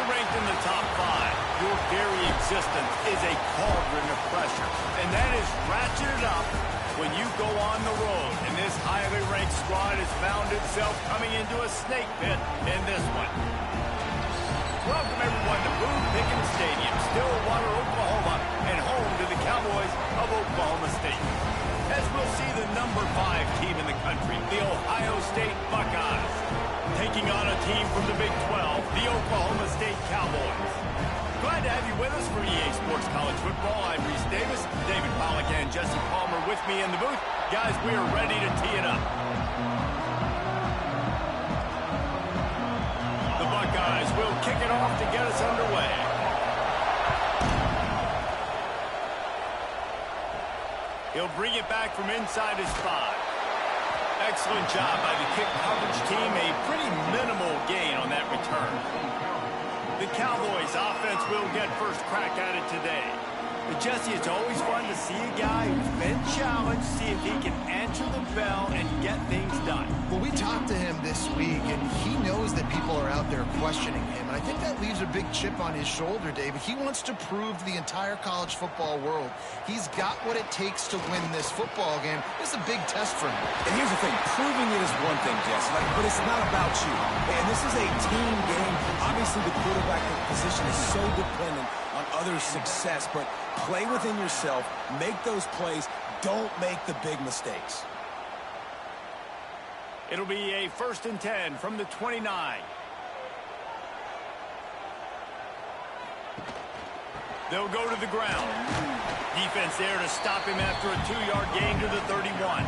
ranked in the top 5, your very existence is a cauldron of pressure. And that is ratcheted up when you go on the road. And this highly ranked squad has found itself coming into a snake pit in this one. Welcome everyone to Boone Pickens Stadium, Stillwater, Oklahoma, and home to the Cowboys of Oklahoma State. As we'll see the number 5 team in the country, the Ohio State Buckeyes, taking on a team from the Big 12, the Oklahoma State Cowboys. Glad to have you with us for EA Sports College Football. I'm Reese Davis, David Pollack and Jesse Palmer with me in the booth. Guys, we are ready to tee it up. The Buckeyes will kick it off to get us underway. He'll bring it back from inside his 5. Excellent job by the kick coverage team. A pretty minimal gain on that return. The Cowboys offense will get first crack at it today. But Jesse, it's always fun to see a guy who's been challenged, see if he can answer the bell and get things done. Well, we talked to him this week, and he knows that people are out there questioning him. And I think that leaves a big chip on his shoulder, David. He wants to prove to the entire college football world he's got what it takes to win this football game. It's a big test for him. And here's the thing, proving it is one thing, Jesse, but it's not about you. And this is a team game. Obviously, the quarterback position is so dependent on others' success, but play within yourself, make those plays, don't make the big mistakes. It'll be a 1st and 10 from the 29. They'll go to the ground. Defense there to stop him after a 2-yard gain to the 31.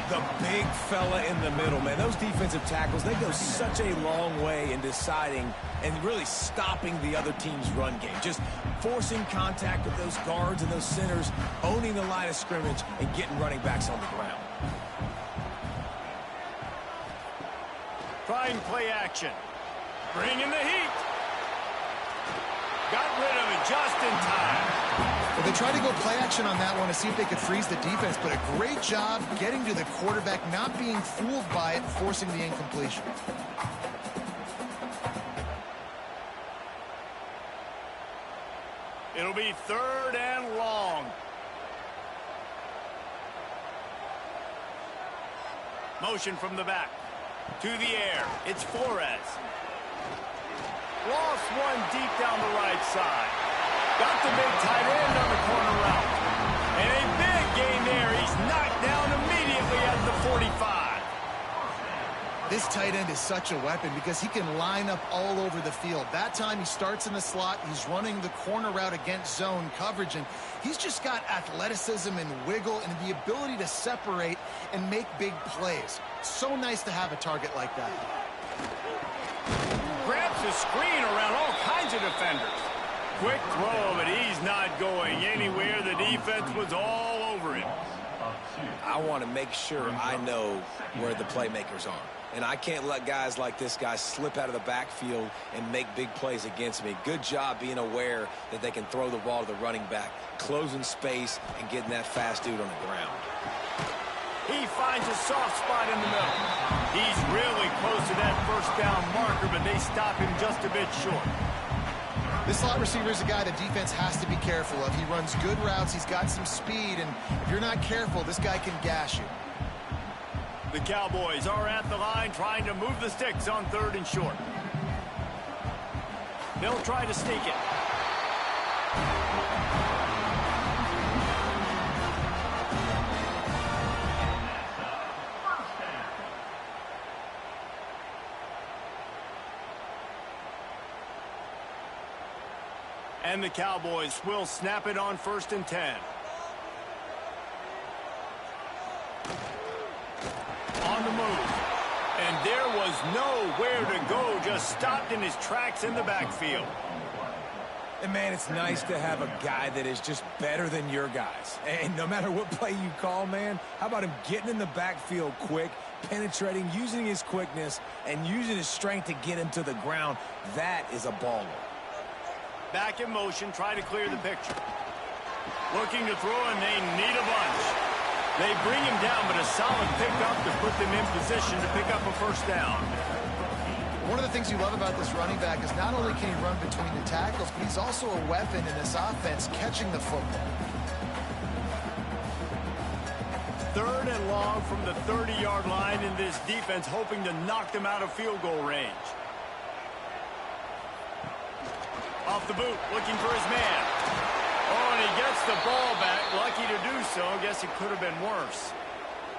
The big fella in the middle, man. Those defensive tackles, they go such a long way in deciding and really stopping the other team's run game. Just forcing contact with those guards and those centers, owning the line of scrimmage, and getting running backs on the ground. Trying play action. Bringing the heat. Got rid of it just in time. Well, they tried to go play action on that one to see if they could freeze the defense, but a great job getting to the quarterback, not being fooled by it, forcing the incompletion. It'll be 3rd and long. Motion from the back. To the air. It's Flores. Lost one deep down the right side. Got the big tight end on the corner route. And a big gain there. He's knocked down immediately at the 45. This tight end is such a weapon because he can line up all over the field. That time he starts in the slot. He's running the corner route against zone coverage, and he's just got athleticism and wiggle and the ability to separate and make big plays. So nice to have a target like that. Grabs the screen around all kinds of defenders. Quick throw, but he's not going anywhere. The defense was all over him. I want to make sure I know where the playmakers are. And I can't let guys like this guy slip out of the backfield and make big plays against me. Good job being aware that they can throw the ball to the running back, closing space, and getting that fast dude on the ground. He finds a soft spot in the middle. He's really close to that 1st down marker, but they stop him just a bit short. This slot receiver is a guy the defense has to be careful of. He runs good routes. He's got some speed, and if you're not careful, this guy can gash you. The Cowboys are at the line trying to move the sticks on 3rd and short. They'll try to sneak it. And the Cowboys will snap it on 1st and 10. On the move. And there was nowhere to go, just stopped in his tracks in the backfield. And, man, it's nice to have a guy that is just better than your guys. And no matter what play you call, man, how about him getting in the backfield quick, penetrating, using his quickness, and using his strength to get him to the ground. That is a baller. Back in motion, try to clear the picture. Looking to throw, and they need a bunch. They bring him down, but a solid pickup to put them in position to pick up a 1st down. One of the things you love about this running back is not only can he run between the tackles, but he's also a weapon in this offense catching the football. 3rd and long from the 30-yard line in this defense, hoping to knock them out of field goal range. Off the boot, looking for his man. Oh, and he gets the ball back. Lucky to do so. Guess it could have been worse.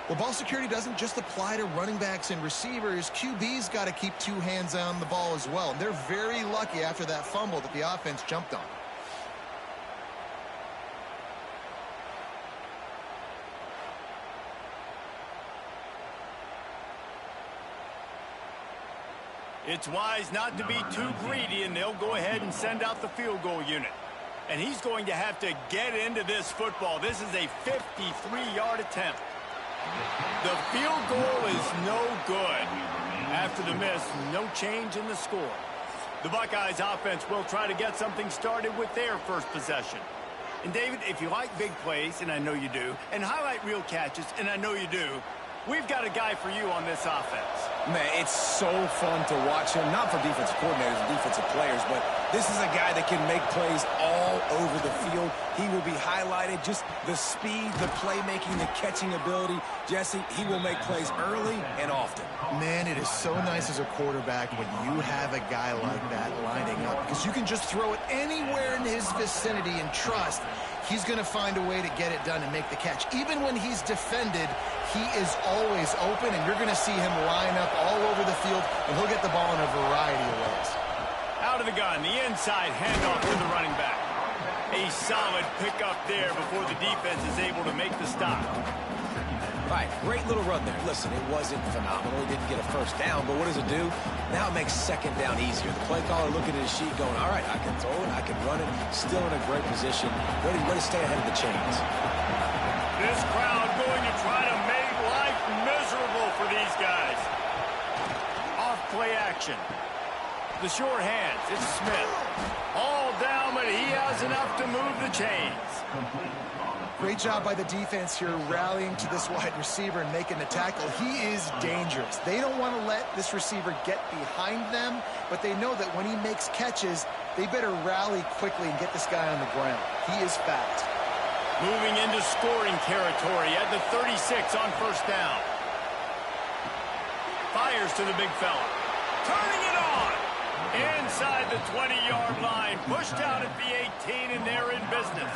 Well, ball security doesn't just apply to running backs and receivers. QB's got to keep 2 hands on the ball as well. And they're very lucky after that fumble that the offense jumped on. It's wise not to be too greedy, and they'll go ahead and send out the field goal unit. And he's going to have to get into this football. This is a 53-yard attempt. The field goal is no good. After the miss, no change in the score. The Buckeyes offense will try to get something started with their first possession. And David, if you like big plays, and I know you do, and highlight real catches, and I know you do, we've got a guy for you on this offense. Man, it's so fun to watch him, not for defensive coordinators and defensive players, but this is a guy that can make plays all over the field. He will be highlighted, just the speed, the playmaking, the catching ability. Jesse, he will make plays early and often. Man, it is so nice as a quarterback when you have a guy like that lining up, because you can just throw it anywhere in his vicinity and trust he's going to find a way to get it done and make the catch. Even when he's defended, he is always open, and you're going to see him line up all over the field, and he'll get the ball in a variety of ways. Out of the gun, the inside handoff to the running back. A solid pickup there before the defense is able to make the stop. All right, great little run there. Listen, it wasn't phenomenal. He didn't get a first down, but what does it do? Now it makes second down easier. The play caller looking at his sheet going, all right, I can throw it, I can run it. Still in a great position. Ready to stay ahead of the chains. This crowd going to try to make life miserable for these guys. Off play action. The short hands, it's Smith. All down, but he has enough to move the chains. Great job by the defense here rallying to this wide receiver and making the tackle. He is dangerous. They don't want to let this receiver get behind them, but they know that when he makes catches, they better rally quickly and get this guy on the ground. He is fast. Moving into scoring territory at the 36 on first down. Fires to the big fella. Turning it on. Inside the 20-yard line. Pushed out at the 18, and they're in business.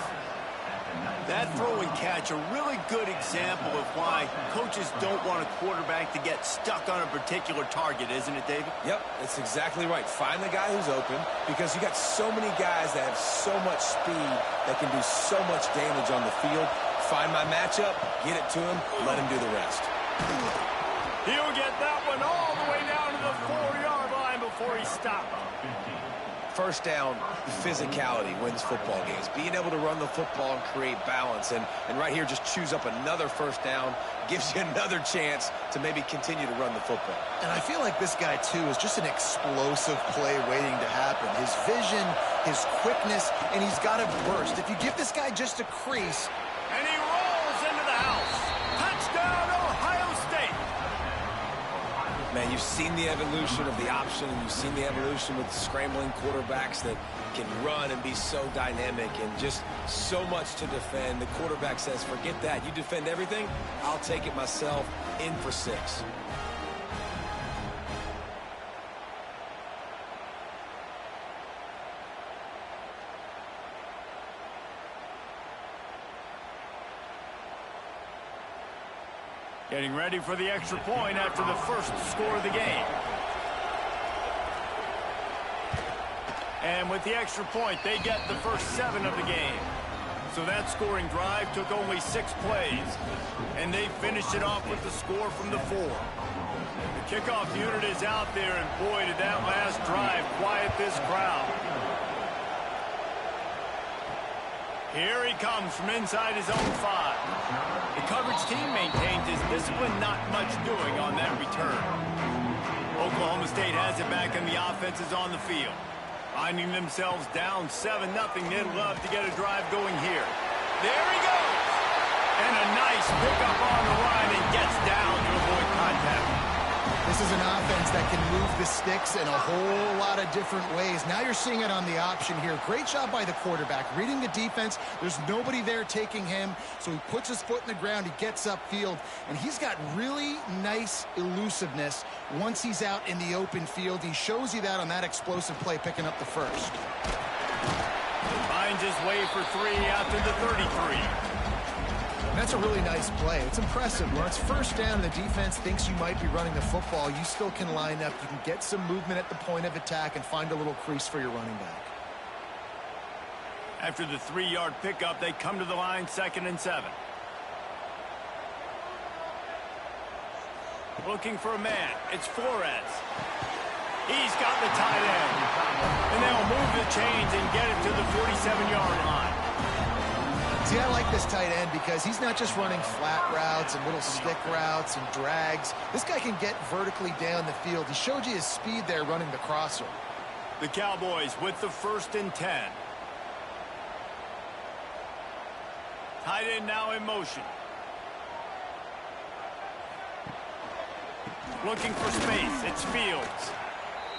That throw and catch, a really good example of why coaches don't want a quarterback to get stuck on a particular target, isn't it, David? Yep, that's exactly right. Find the guy who's open, because you got so many guys that have so much speed that can do so much damage on the field. Find my matchup, get it to him, let him do the rest. He'll get that one all the way down to the 4-yard line before he stopped. First down, physicality wins football games. Being able to run the football and create balance. And right here, just choose up another first down, gives you another chance to maybe continue to run the football. And I feel like this guy, too, is just an explosive play waiting to happen. His vision, his quickness, and he's got a burst. If you give this guy just a crease. And he rolls into the house. Touchdown, Ohio State. Man, you've seen the evolution of the option, and you've seen the evolution with scrambling quarterbacks that can run and be so dynamic and just so much to defend. The quarterback says, forget that. You defend everything, I'll take it myself. In for 6. Getting ready for the extra point after the first score of the game. And with the extra point, they get the first 7 of the game. So that scoring drive took only 6 plays. And they finished it off with the score from the 4. The kickoff unit is out there, and boy, did that last drive quiet this crowd. Here he comes from inside his own 5. The coverage team maintains his discipline, not much doing on that return. Oklahoma State has it back, and the offense is on the field. Finding themselves down 7-0, they'd love to get a drive going here. There he goes! And a nice pickup on the line, and gets down to avoid contact. This is an offense weapons that can move the sticks in a whole lot of different ways. Now you're seeing it on the option here. Great job by the quarterback. Reading the defense, there's nobody there taking him, so he puts his foot in the ground, he gets upfield, and he's got really nice elusiveness once he's out in the open field. He shows you that on that explosive play, picking up the first. Finds his way for 3 after the 33. That's a really nice play. It's impressive. When it's first down and the defense thinks you might be running the football, you still can line up. You can get some movement at the point of attack and find a little crease for your running back. After the 3-yard pickup, they come to the line, 2nd and 7. Looking for a man. It's Flores. He's got the tight end. And they'll move the chains and get it to the 47-yard line. See, I like this tight end because he's not just running flat routes and little stick routes and drags. This guy can get vertically down the field. He showed you his speed there running the crosser. The Cowboys with the 1st and 10. Tight end now in motion. Looking for space. It's Fields.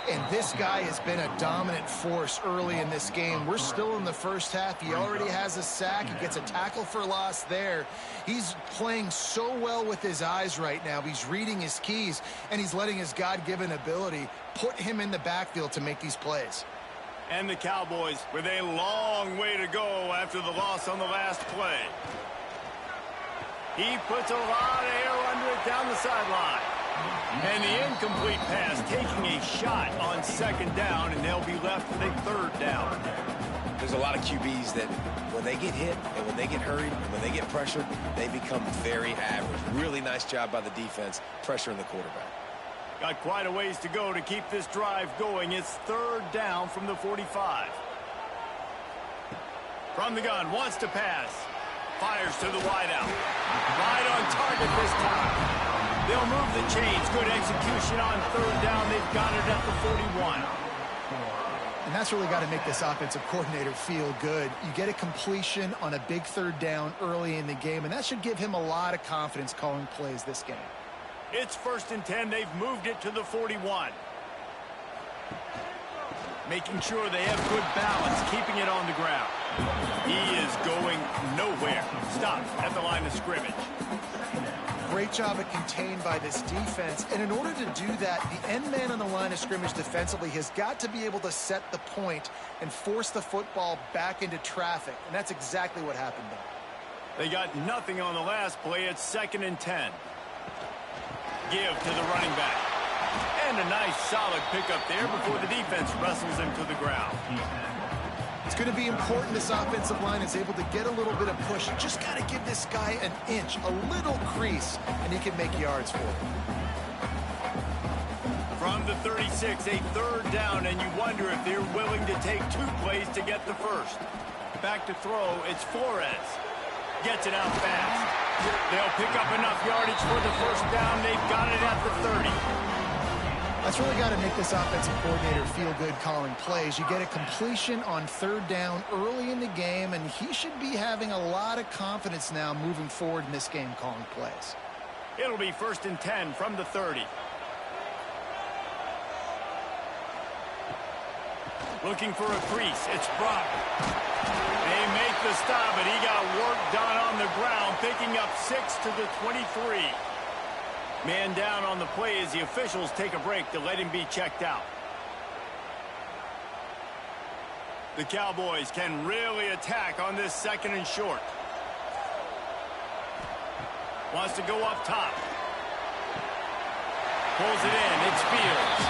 And this guy has been a dominant force early in this game. We're still in the first half. He already has a sack. He gets a tackle for loss there. He's playing so well with his eyes right now. He's reading his keys, and he's letting his God-given ability put him in the backfield to make these plays. And the Cowboys with a long way to go after the loss on the last play. He puts a lot of air under it down the sideline. And the incomplete pass taking a shot on 2nd down, and they'll be left with a 3rd down. There's a lot of QBs that when they get hit and when they get hurried and when they get pressured, they become very average. Really nice job by the defense pressuring the quarterback. Got quite a ways to go to keep this drive going. It's 3rd down from the 45. From the gun, wants to pass. Fires to the wideout. Right on target this time. They'll move the chains. Good execution on 3rd down. They've got it at the 41. And that's really got to make this offensive coordinator feel good. You get a completion on a big 3rd down early in the game, and that should give him a lot of confidence calling plays this game. It's 1st and 10. They've moved it to the 41. Making sure they have good balance, keeping it on the ground. He is going nowhere. Stop at the line of scrimmage. Great job of contained by this defense. And in order to do that, the end man on the line of scrimmage defensively has got to be able to set the point and force the football back into traffic. And that's exactly what happened there. They got nothing on the last play. It's 2nd and 10. Give to the running back. And a nice solid pickup there before the defense wrestles him to the ground. It's going to be important this offensive line is able to get a little bit of push. You just got to give this guy an inch, a little crease, and he can make yards for it. From the 36, a 3rd down, and you wonder if they're willing to take 2 plays to get the first. Back to throw, it's Flores. Gets it out fast. They'll pick up enough yardage for the 1st down. They've got it at the 30. That's really got to make this offensive coordinator feel good calling plays. You get a completion on 3rd down early in the game, and he should be having a lot of confidence now moving forward in this game calling plays. It'll be 1st and 10 from the 30. Looking for a crease. It's Brock. They make the stop, but he got work done on the ground, picking up 6 to the 23. Man down on the play as the officials take a break to let him be checked out. The Cowboys can really attack on this 2nd and short. Wants to go up top. Pulls it in. It's Fields.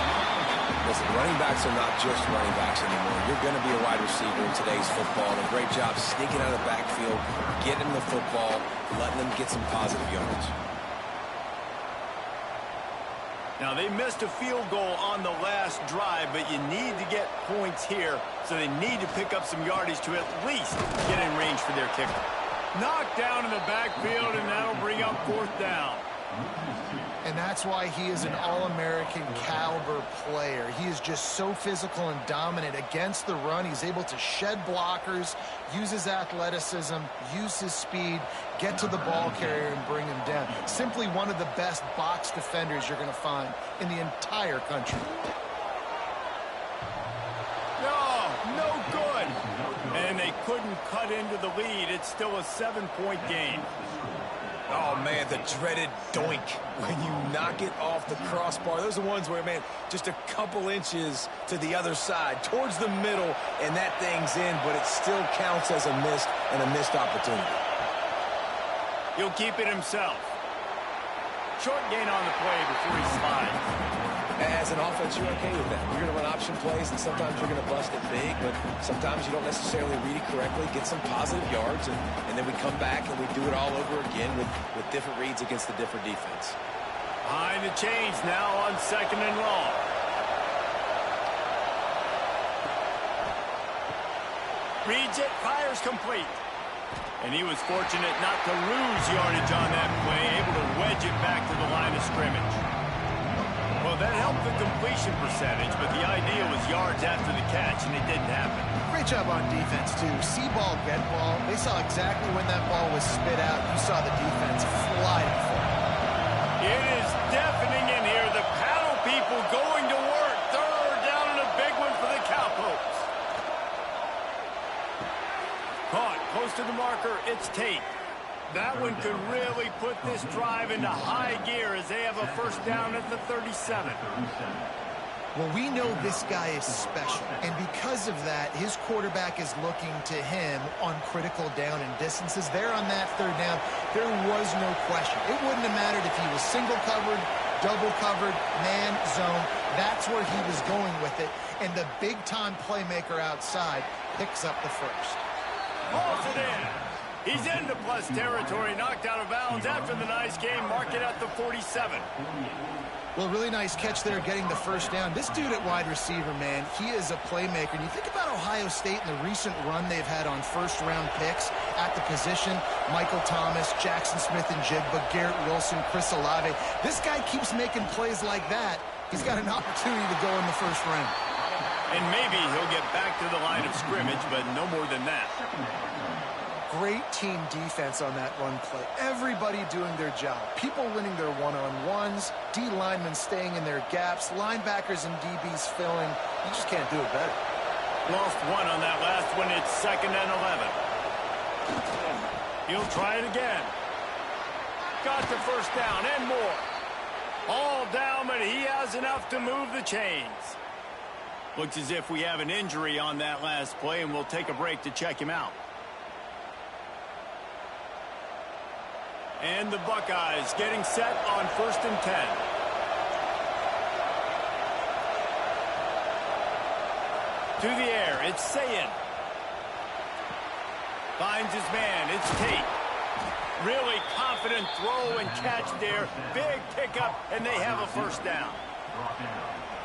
Listen, running backs are not just running backs anymore. You're going to be a wide receiver in today's football. And a great job sneaking out of the backfield, getting the football, letting them get some positive yards. Now, they missed a field goal on the last drive, but you need to get points here, so they need to pick up some yardage to at least get in range for their kicker. Knocked down in the backfield, and that'll bring up 4th down. And that's why he is an All-American caliber player. He is just so physical and dominant against the run. He's able to shed blockers, use his athleticism, use his speed, get to the ball carrier and bring him down. Simply one of the best box defenders you're going to find in the entire country. No good. And they couldn't cut into the lead. It's still a 7-point game. Oh, man, the dreaded doink when you knock it off the crossbar. Those are ones where, man, just a couple inches to the other side, towards the middle, and that thing's in, but it still counts as a missed opportunity. He'll keep it himself. Short gain on the play before he slides. As an offense, you're okay with that. You're going to run option plays, and sometimes you're going to bust it big, but sometimes you don't necessarily read it correctly, get some positive yards, and then we come back and we do it all over again with different reads against the different defense. Behind the chains now on 2nd and long. Reads it, fires complete. And he was fortunate not to lose yardage on that play, able to wedge it back to the line of scrimmage. Well, that helped the completion percentage, but the idea was yards after the catch, and it didn't happen. Great job on defense, too. See ball, get ball. They saw exactly when that ball was spit out. You saw the defense flying for it. It is deafening in here. The paddle people going to work. 3rd down and a big one for the Cowpokes. Caught close to the marker. It's Tate. That one could really put this drive into high gear as they have a 1st down at the 37. Well, we know this guy is special, and because of that, his quarterback is looking to him on critical down and distances. There on that 3rd down, there was no question. It wouldn't have mattered if he was single covered, double covered, man, zone. That's where he was going with it, and the big-time playmaker outside picks up the 1st. Hauls it in. He's into plus territory, knocked out of bounds after the nice game. Mark it at the 47. Well, really nice catch there getting the 1st down. This dude at wide receiver, man, he is a playmaker. And you think about Ohio State and the recent run they've had on 1st-round picks at the position. Michael Thomas, Jackson Smith and Jigba, Garrett Wilson, Chris Olave. This guy keeps making plays like that. He's got an opportunity to go in the 1st round. And maybe he'll get back to the line of scrimmage, but no more than that. Great team defense on that run play. Everybody doing their job. People winning their one-on-ones, D linemen staying in their gaps, linebackers and DBs filling. You just can't do it better. Lost one on that last one. It's 2nd and 11. He'll try it again. Got the 1st down and more. All down, but he has enough to move the chains. Looks as if we have an injury on that last play, and we'll take a break to check him out. And the Buckeyes getting set on 1st and 10. To the air, it's Sayin. Finds his man, it's Tate. Really confident throw and catch there. Big pickup, and they have a 1st down.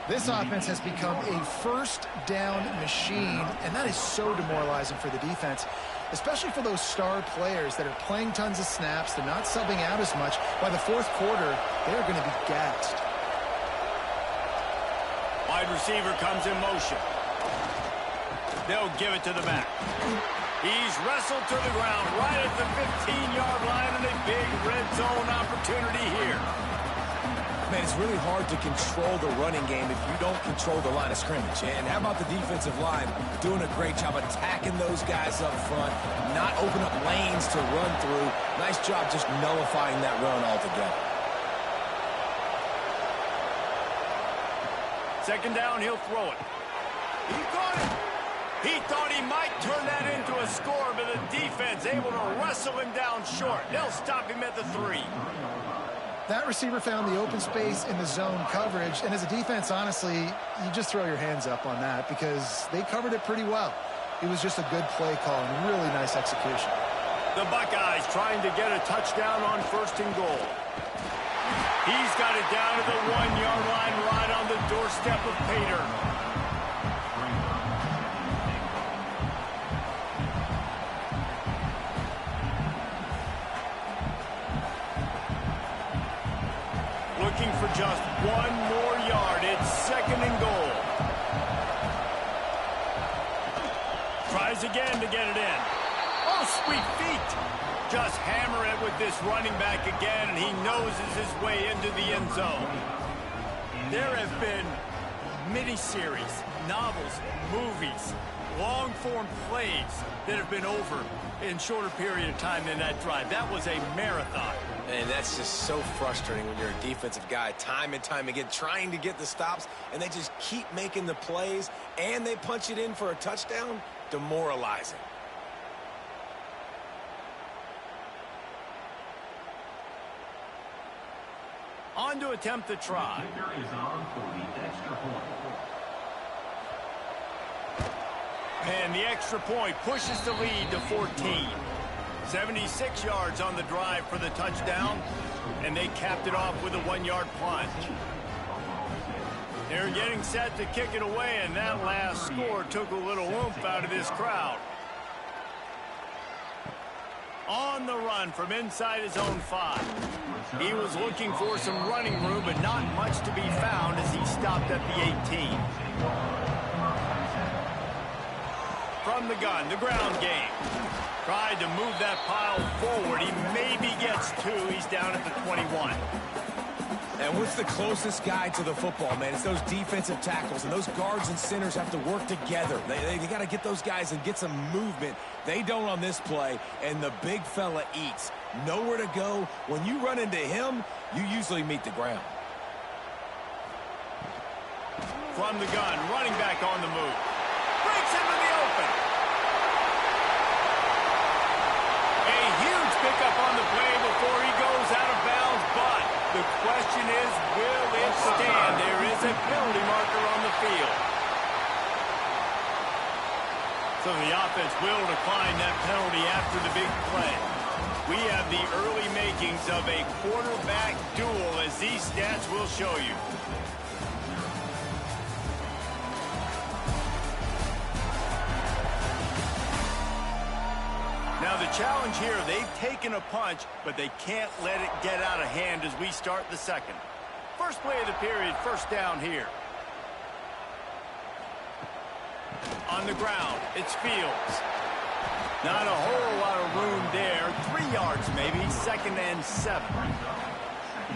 This offense has become a 1st down machine, and that is so demoralizing for the defense, especially for those star players that are playing tons of snaps. They're not subbing out as much. By the 4th quarter, they're going to be gassed. Wide receiver comes in motion. They'll give it to the back. He's wrestled to the ground right at the 15-yard line, and a big red zone opportunity here. Man, it's really hard to control the running game if you don't control the line of scrimmage. And how about the defensive line doing a great job attacking those guys up front, not open up lanes to run through. Nice job just nullifying that run altogether. 2nd down, he'll throw it. He got it. He thought he might turn that into a score, but the defense able to wrestle him down short. They'll stop him at the 3. That receiver found the open space in the zone coverage, and as a defense, honestly, you just throw your hands up on that because they covered it pretty well. It was just a good play call and really nice execution. The Buckeyes trying to get a touchdown on 1st and goal. He's got it down to the 1-yard line right on the doorstep of Pater. looking for just one more yard. It's second and goal. Tries again to get it in. Oh, sweet feet. Just hammer it with this running back again, and he noses his way into the end zone. There have been miniseries, novels, movies, long-form plays that have been over in shorter period of time than that drive. That was a marathon. And that's just so frustrating when you're a defensive guy, time and time again, trying to get the stops, and they just keep making the plays, and they punch it in for a touchdown. Demoralizing. On to attempt the try. And the extra point pushes the lead to 14. 76 yards on the drive for the touchdown, and they capped it off with a 1-yard plunge. They're getting set to kick it away, and that last score took a little oomph out of this crowd. On the run from inside his own 5. He was looking for some running room, but not much to be found as he stopped at the 18. From the gun, the ground game. Tried to move that pile forward. He maybe gets 2. He's down at the 21. And what's the closest guy to the football, man? It's those defensive tackles, and those guards and centers have to work together. They got to get those guys and get some movement. They don't on this play, and the big fella eats. Nowhere to go. When you run into him, you usually meet the ground. From the gun, running back on the move. Breaks into the open. A huge pickup on the play before he goes out of bounds, but the question is, will it stand? There is a penalty marker on the field. So the offense will decline that penalty after the big play. We have the early makings of a quarterback duel, as these stats will show you. Now the challenge here, they've taken a punch, but they can't let it get out of hand as we start the second. First play of the period, first down here. On the ground, it's Fields. Not a whole lot of room there. 3 yards maybe, second and 7.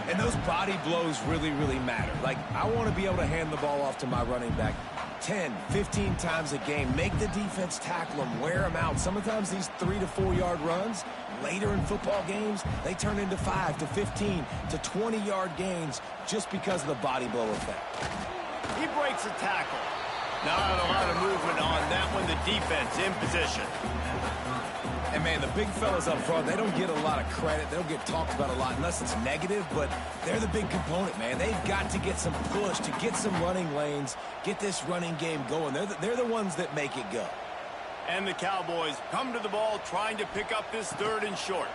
And those body blows really, really matter. Like, I want to be able to hand the ball off to my running back 10, 15 times a game. Make the defense tackle them, wear them out. Sometimes these 3 to 4 yard runs, later in football games, they turn into 5 to 15 to 20 yard gains just because of the body blow effect. He breaks a tackle. Not a lot of movement on that one. The defense in position. And, man, the big fellas up front, they don't get a lot of credit. They don't get talked about a lot unless it's negative, but they're the big component, man. They've got to get some push, to get some running lanes, get this running game going. They're the ones that make it go. And the Cowboys come to the ball trying to pick up this third and short.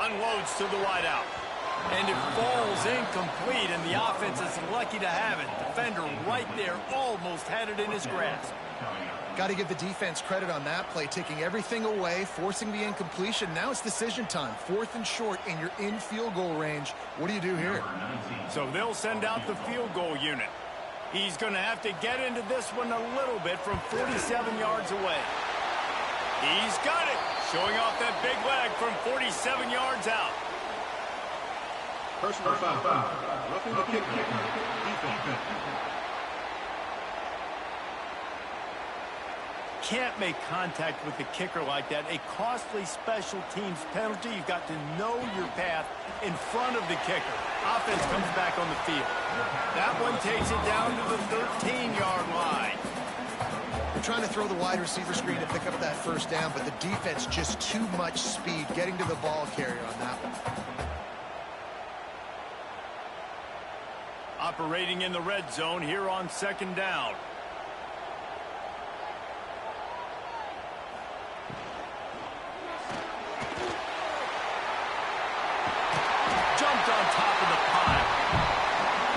Unloads to the wideout. And it falls incomplete, and the offense is lucky to have it. Defender right there almost had it in his grasp. Got to give the defense credit on that play, taking everything away, forcing the incompletion. Now it's decision time. 4th and short, and you're in field goal range. What do you do here? So they'll send out the field goal unit. He's going to have to get into this one a little bit from 47 yards away. He's got it, showing off that big leg from 47 yards out. Personal foul. Roughing the kicker. Defense. Can't make contact with the kicker like that. A costly special teams penalty. You've got to know your path in front of the kicker. Offense comes back on the field. That one takes it down to the 13-yard line. They're trying to throw the wide receiver screen to pick up that first down, but the defense just too much speed getting to the ball carrier on that one. Operating in the red zone here on second down.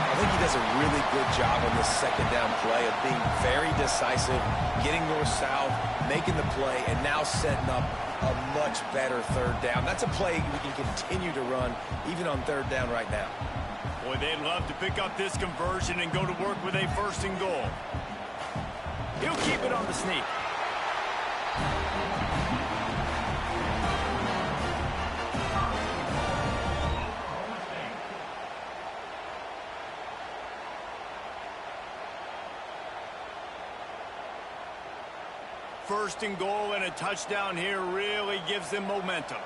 I think he does a really good job on this second down play of being very decisive, getting north-south, making the play, and now setting up a much better third down. That's a play we can continue to run even on third down right now. Boy, they'd love to pick up this conversion and go to work with a 1st and goal. He'll keep it on the sneak. First and goal and a touchdown here really gives them momentum.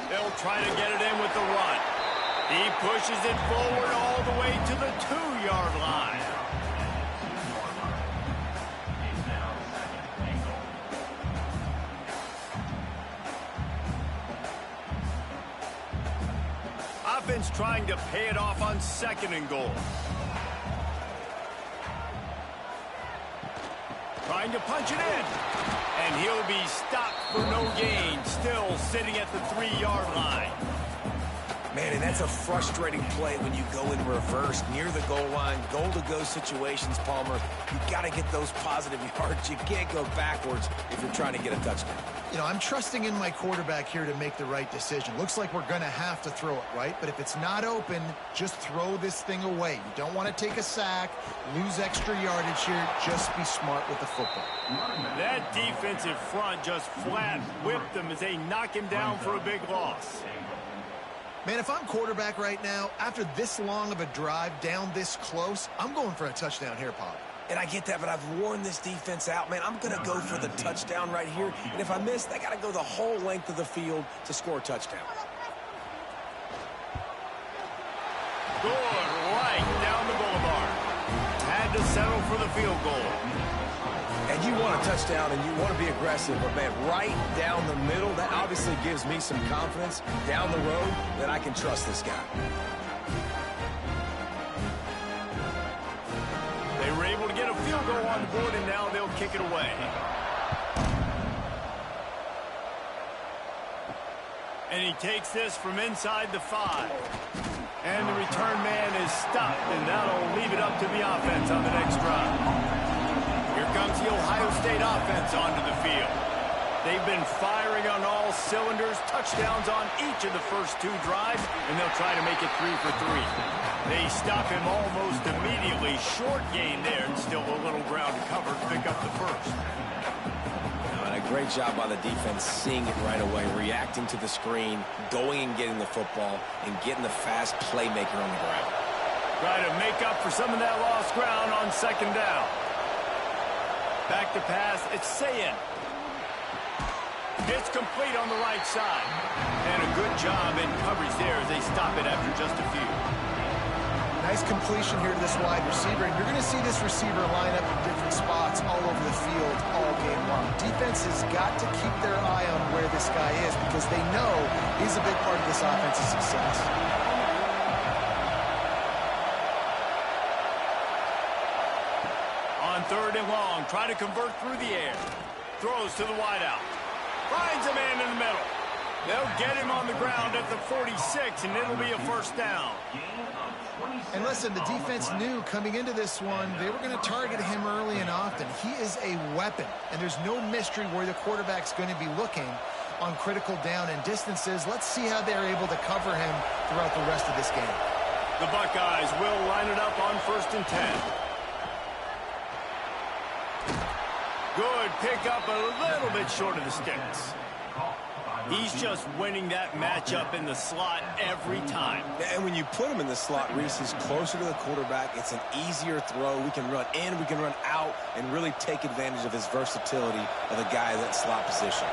They'll try to get it in with the run. He pushes it forward all the way to the 2-yard line. Offense trying to pay it off on 2nd and goal. Trying to punch it in. And he'll be stopped for no gain. Still sitting at the 3-yard line. Man, and that's a frustrating play when you go in reverse near the goal line, goal-to-go situations, Palmer. You got to get those positive yards. You can't go backwards if you're trying to get a touchdown. You know, I'm trusting in my quarterback here to make the right decision. Looks like we're going to have to throw it, right? But if it's not open, just throw this thing away. You don't want to take a sack, lose extra yardage here. Just be smart with the football. That defensive front just flat whipped them as they knock him down for a big loss. Man, if I'm quarterback right now, after this long of a drive down this close, I'm going for a touchdown here, Pop. And I get that, but I've worn this defense out, man. I'm going to go for the touchdown right here. And if I miss, they got to go the whole length of the field to score a touchdown. Good, right down the boulevard. Had to settle for the field goal. And you want a touchdown and you want to be aggressive, but, man, right down the middle, that obviously gives me some confidence down the road that I can trust this guy. They were able to get a field goal on the board, and now they'll kick it away. And he takes this from inside the 5. And the return man is stopped, and that'll leave it up to the offense on the next drive. Here comes the Ohio State offense onto the field. They've been firing on all cylinders, touchdowns on each of the first 2 drives, and they'll try to make it 3 for 3. They stop him almost immediately. Short gain there, and still a little ground to cover to pick up the first. And a great job by the defense seeing it right away, reacting to the screen, going and getting the football, and getting the fast playmaker on the ground. Try to make up for some of that lost ground on 2nd down. Back to pass, it's Sayin. It's complete on the right side. And a good job in coverage there as they stop it after just a few. Nice completion here to this wide receiver. And you're going to see this receiver line up in different spots all over the field all game long. Defense has got to keep their eye on where this guy is because they know he's a big part of this offense's success. On 3rd and long, try to convert through the air. Throws to the wideout. Finds a man in the middle. They'll get him on the ground at the 46, and it'll be a 1st down. And listen, the defense knew coming into this one, they were going to target him early and often. He is a weapon, and there's no mystery where the quarterback's going to be looking on critical down and distances. Let's see how they're able to cover him throughout the rest of this game. The Buckeyes will line it up on 1st and 10. Good pickup, a little bit short of the sticks. He's just winning that matchup in the slot every time. And when you put him in the slot, Reese is closer to the quarterback. It's an easier throw. We can run in, we can run out, and really take advantage of his versatility of the guy in that slot position.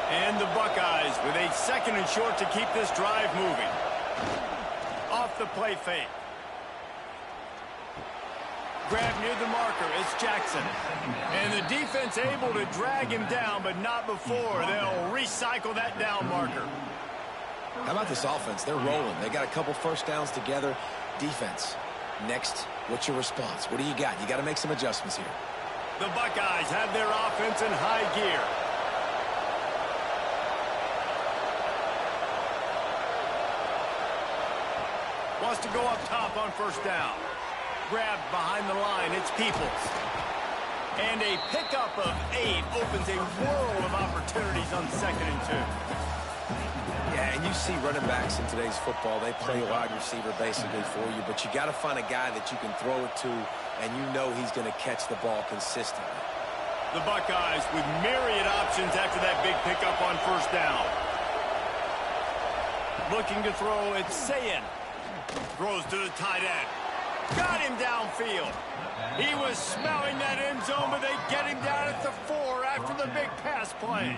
And the Buckeyes with a 2nd and short to keep this drive moving. Off the play fake. Grab near the marker, it's Jackson. And the defense able to drag him down, but not before. They'll recycle that down marker. How about this offense? They're rolling. They got a couple 1st downs together. Defense, next, what's your response? What do you got? You got to make some adjustments here. The Buckeyes have their offense in high gear. Wants to go up top on first down. Grabbed behind the line. It's Peoples. And a pickup of 8 opens a world of opportunities on 2nd and 2. Yeah, and you see running backs in today's football, they play wide receiver basically for you, but you got to find a guy that you can throw it to, and you know he's going to catch the ball consistently. The Buckeyes with myriad options after that big pickup on first down. Looking to throw, it's Sayin. Throws to the tight end. Got him downfield. He was smelling that end zone, but they get him down at the 4 after the big pass play.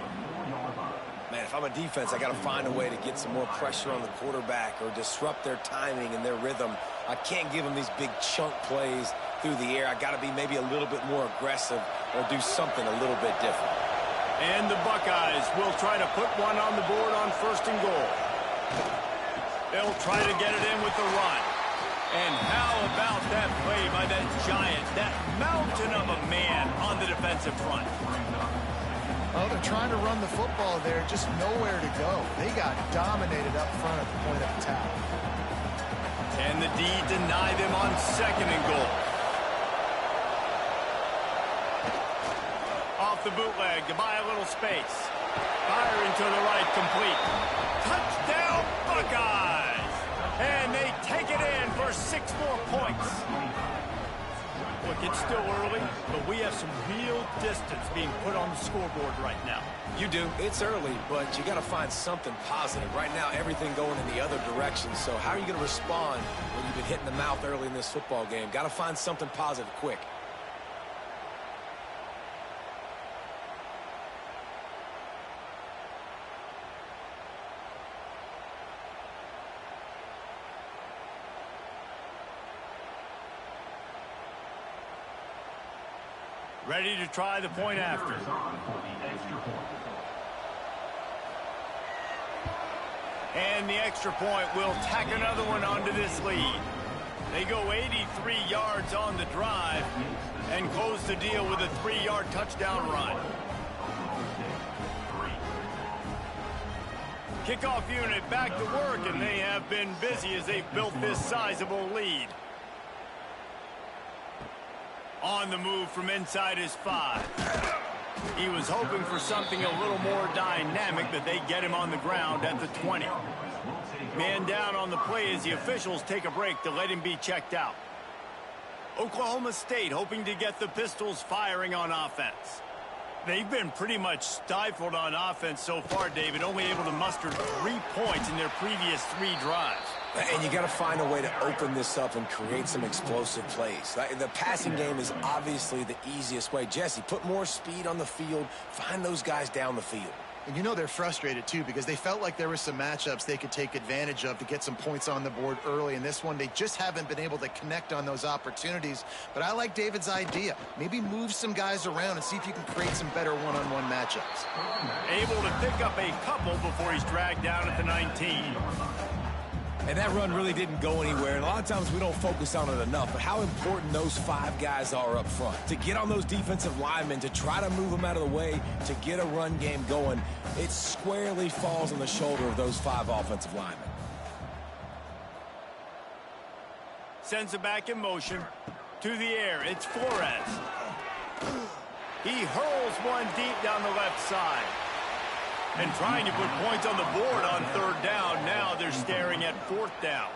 Man, if I'm a defense, I got to find a way to get some more pressure on the quarterback or disrupt their timing and their rhythm. I can't give them these big chunk plays through the air. I got to be maybe a little bit more aggressive or do something a little bit different. And the Buckeyes will try to put one on the board on 1st and goal. They'll try to get it in with the run. And how about that play by that giant, that mountain of a man on the defensive front? Oh, they're trying to run the football there, just nowhere to go. They got dominated up front at the point of attack. And the D deny them on 2nd and goal. Off the bootleg to buy a little space. Firing to the right, complete. Touchdown, Buckeyes! And they take it in for 6 more points. Look, it's still early, but we have some real distance being put on the scoreboard right now. You do. It's early, but you got to find something positive. Right now, everything going in the other direction. So how are you going to respond when you've been hit in the mouth early in this football game? Got to find something positive quick. Ready to try the point after. And the extra point will tack another one onto this lead. They go 83 yards on the drive and close the deal with a 3-yard touchdown run. Kickoff unit back to work, and they have been busy as they've built this sizable lead. On the move from inside his 5. He was hoping for something a little more dynamic, but they get him on the ground at the 20. Man down on the play as the officials take a break to let him be checked out. Oklahoma State hoping to get the Pistols firing on offense. They've been pretty much stifled on offense so far, David, only able to muster 3 points in their previous 3 drives. And you got to find a way to open this up and create some explosive plays. The passing game is obviously the easiest way. Jesse, put more speed on the field. Find those guys down the field. And you know they're frustrated, too, because they felt like there were some matchups they could take advantage of to get some points on the board early. In this one, they just haven't been able to connect on those opportunities. But I like David's idea. Maybe move some guys around and see if you can create some better one-on-one matchups. Able to pick up a couple before he's dragged down at the 19. And that run really didn't go anywhere. And a lot of times we don't focus on it enough. But how important those 5 guys are up front. To get on those defensive linemen, to try to move them out of the way, to get a run game going, it squarely falls on the shoulder of those 5 offensive linemen. Sends it back in motion. To the air, it's Flores. He hurls one deep down the left side. And trying to put points on the board on 3rd down. Now they're staring at 4th down.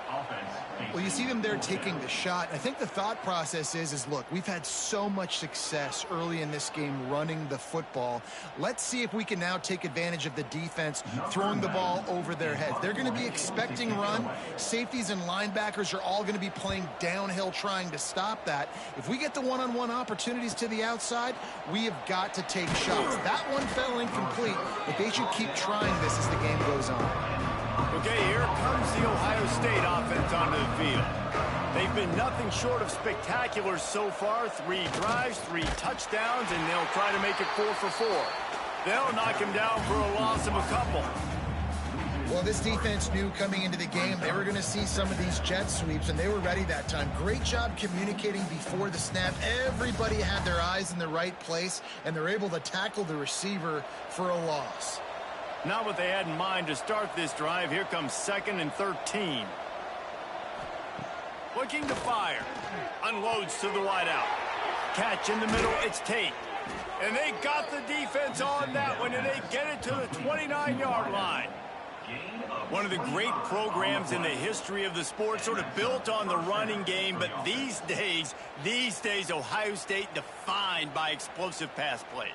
Well, you see them there taking the shot. I think the thought process is look, we've had so much success early in this game running the football. Let's see if we can now take advantage of the defense throwing the ball over their heads. They're going to be expecting run. Safeties and linebackers are all going to be playing downhill trying to stop that. If we get the one-on-one opportunities to the outside, we have got to take shots. That one fell incomplete, but they should keep trying this as the game goes on. Okay, here comes the Ohio State offense onto the field. They've been nothing short of spectacular so far. 3 drives, 3 touchdowns, and they'll try to make it 4 for 4. They'll knock him down for a loss of a couple. Well, this defense knew coming into the game they were going to see some of these jet sweeps, and they were ready that time. Great job communicating before the snap. Everybody had their eyes in the right place, and they're able to tackle the receiver for a loss. Not what they had in mind to start this drive. Here comes 2nd and 13. Looking to fire. Unloads to the wideout. Catch in the middle, it's Tate. And they got the defense on that one, and they get it to the 29-yard line. One of the great programs in the history of the sport, sort of built on the running game, but these days, Ohio State defined by explosive pass plays.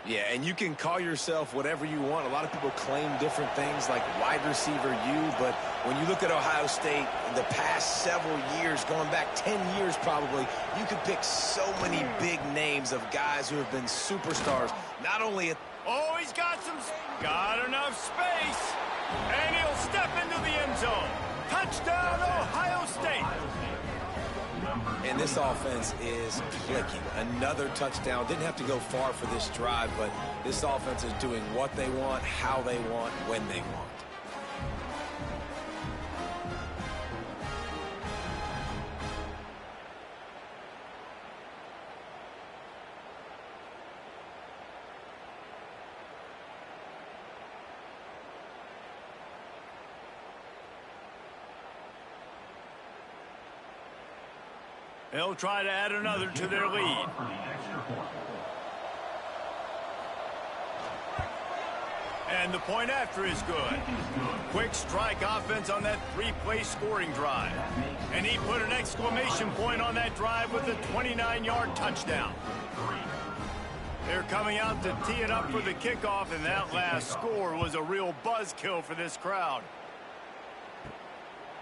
Yeah, and you can call yourself whatever you want. A lot of people claim different things like wide receiver U, but when you look at Ohio State the past several years, going back 10 years probably, you could pick so many big names of guys who have been superstars, not only at... Oh, he's got enough space, and he'll step into the end zone. Touchdown, Ohio State. And this offense is clicking. Another touchdown. Didn't have to go far for this drive, but this offense is doing what they want, how they want, when they want. They'll try to add another to their lead. And the point after is good. Quick strike offense on that three-play scoring drive. And he put an exclamation point on that drive with a 29-yard touchdown. They're coming out to tee it up for the kickoff, and that last score was a real buzzkill for this crowd.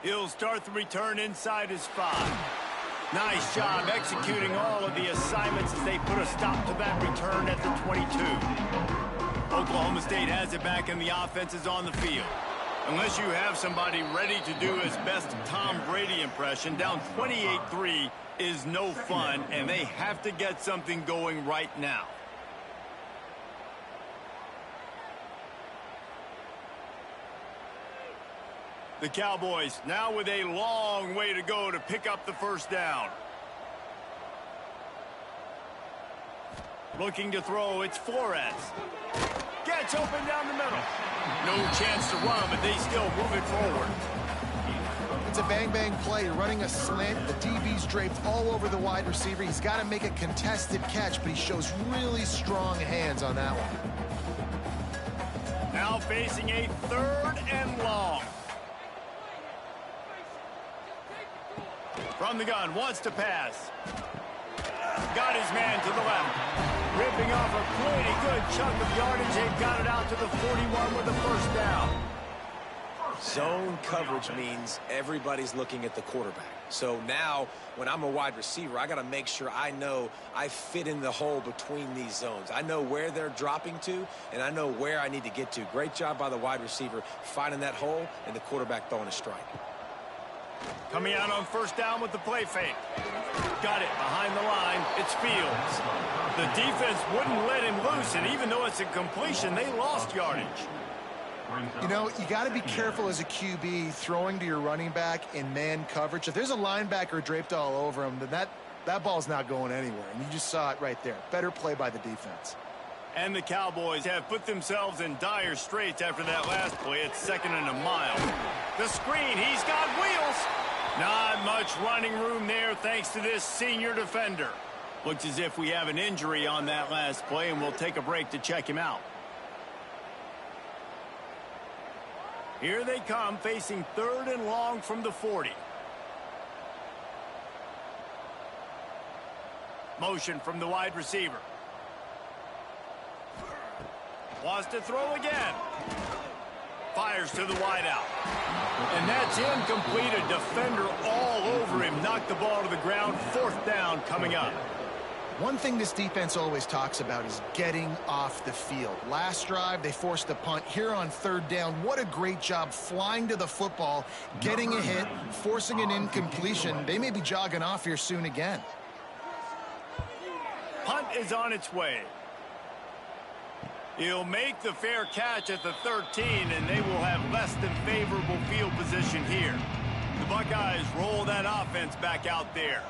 He'll start the return inside his 5. Nice job executing all of the assignments as they put a stop to that return at the 22. Oklahoma State has it back and the offense is on the field. Unless you have somebody ready to do his best Tom Brady impression, down 28-3 is no fun, and they have to get something going right now. The Cowboys now with a long way to go to pick up the first down. Looking to throw, it's Flores. Gets open down the middle. No chance to run, but they still move it forward. It's a bang-bang play. You're running a slant. The DB's draped all over the wide receiver. He's got to make a contested catch, but he shows really strong hands on that one. Now facing a 3rd and long. From the gun, wants to pass. Got his man to the left. Ripping off a pretty good chunk of yardage. They've got it out to the 41 with a first down. Zone coverage means everybody's looking at the quarterback. So now, when I'm a wide receiver, I got to make sure I know I fit in the hole between these zones. I know where they're dropping to, and I know where I need to get to. Great job by the wide receiver finding that hole, and the quarterback throwing a strike. Coming out on first down with the play fake. Got it behind the line. It's Fields. The defense wouldn't let him loose, and even though it's a completion, they lost yardage. You know, you got to be careful as a QB throwing to your running back in man coverage. If there's a linebacker draped all over him, then that ball's not going anywhere, and you just saw it right there. Better play by the defense. And the Cowboys have put themselves in dire straits after that last play. It's 2nd and a mile. The screen, he's got wheels. Not much running room there thanks to this senior defender. Looks as if we have an injury on that last play, and we'll take a break to check him out. Here they come, facing 3rd and long from the 40. Motion from the wide receiver. Wants to throw again. Fires to the wideout. And that's incomplete. A defender all over him. Knocked the ball to the ground. 4th down coming up. One thing this defense always talks about is getting off the field. Last drive, they forced a punt. Here on 3rd down, what a great job flying to the football, getting a hit, forcing an incompletion. They may be jogging off here soon again. Punt is on its way. He'll make the fair catch at the 13, and they will have less than favorable field position here. The Buckeyes roll that offense back out there.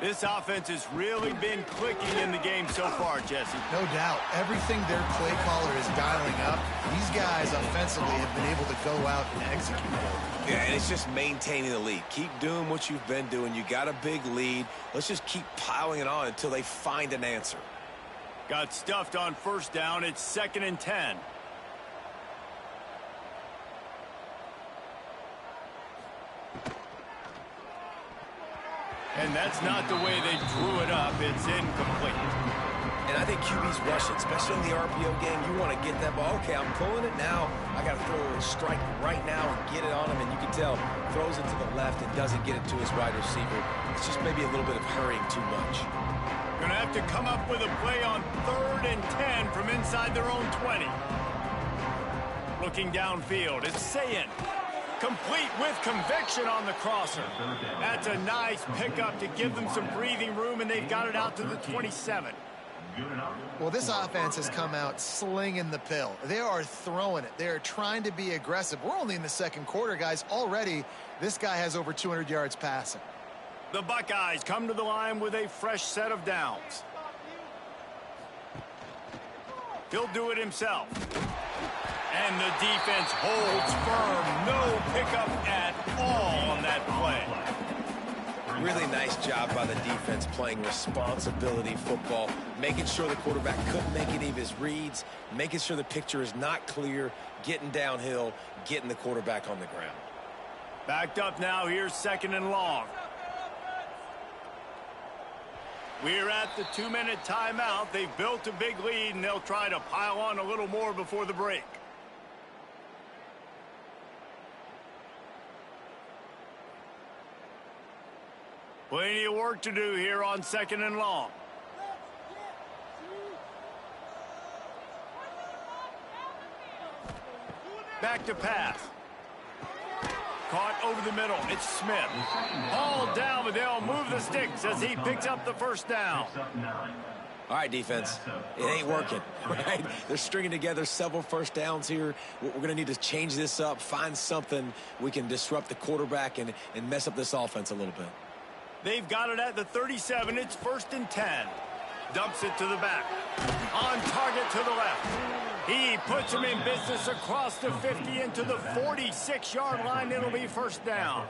This offense has really been clicking in the game so far, Jesse. No doubt. Everything their play caller is dialing up, these guys offensively have been able to go out and execute. Yeah, and it's just maintaining the lead. Keep doing what you've been doing. You got a big lead. Let's just keep piling it on until they find an answer. Got stuffed on first down. It's 2nd and 10. And that's not the way they drew it up. It's incomplete. And I think QB's rushing, especially in the RPO game. You want to get that ball. Okay, I'm pulling it now. I got to throw a strike right now and get it on him. And you can tell, throws it to the left and doesn't get it to his wide receiver. It's just maybe a little bit of hurrying too much. Going to have to come up with a play on 3rd and 10 from inside their own 20. Looking downfield, it's Sayin. Complete with conviction on the crosser. That's a nice pickup to give them some breathing room, and they've got it out to the 27. Well, this offense has come out slinging the pill. They are throwing it. They are trying to be aggressive. We're only in the 2nd quarter, guys. Already, this guy has over 200 yards passing. The Buckeyes come to the line with a fresh set of downs. He'll do it himself. And the defense holds firm. No pickup at all on that play. Really nice job by the defense playing responsibility football, making sure the quarterback couldn't make any of his reads, making sure the picture is not clear, getting downhill, getting the quarterback on the ground. Backed up now. Here's 2nd and long. We're at the 2-minute timeout. They've built a big lead, and they'll try to pile on a little more before the break. Plenty of work to do here on 2nd and long. Back to pass. Caught over the middle. It's Smith. Hauled down, but they'll move the sticks as he picks up the first down. All right, defense, it ain't working, right? They're stringing together several first downs here. We're going to need to change this up, find something we can disrupt the quarterback and mess up this offense a little bit. They've got it at the 37. It's 1st and 10. Dumps it to the back. On target to the left. He puts him in business across the 50 into the 46-yard line. It'll be first down.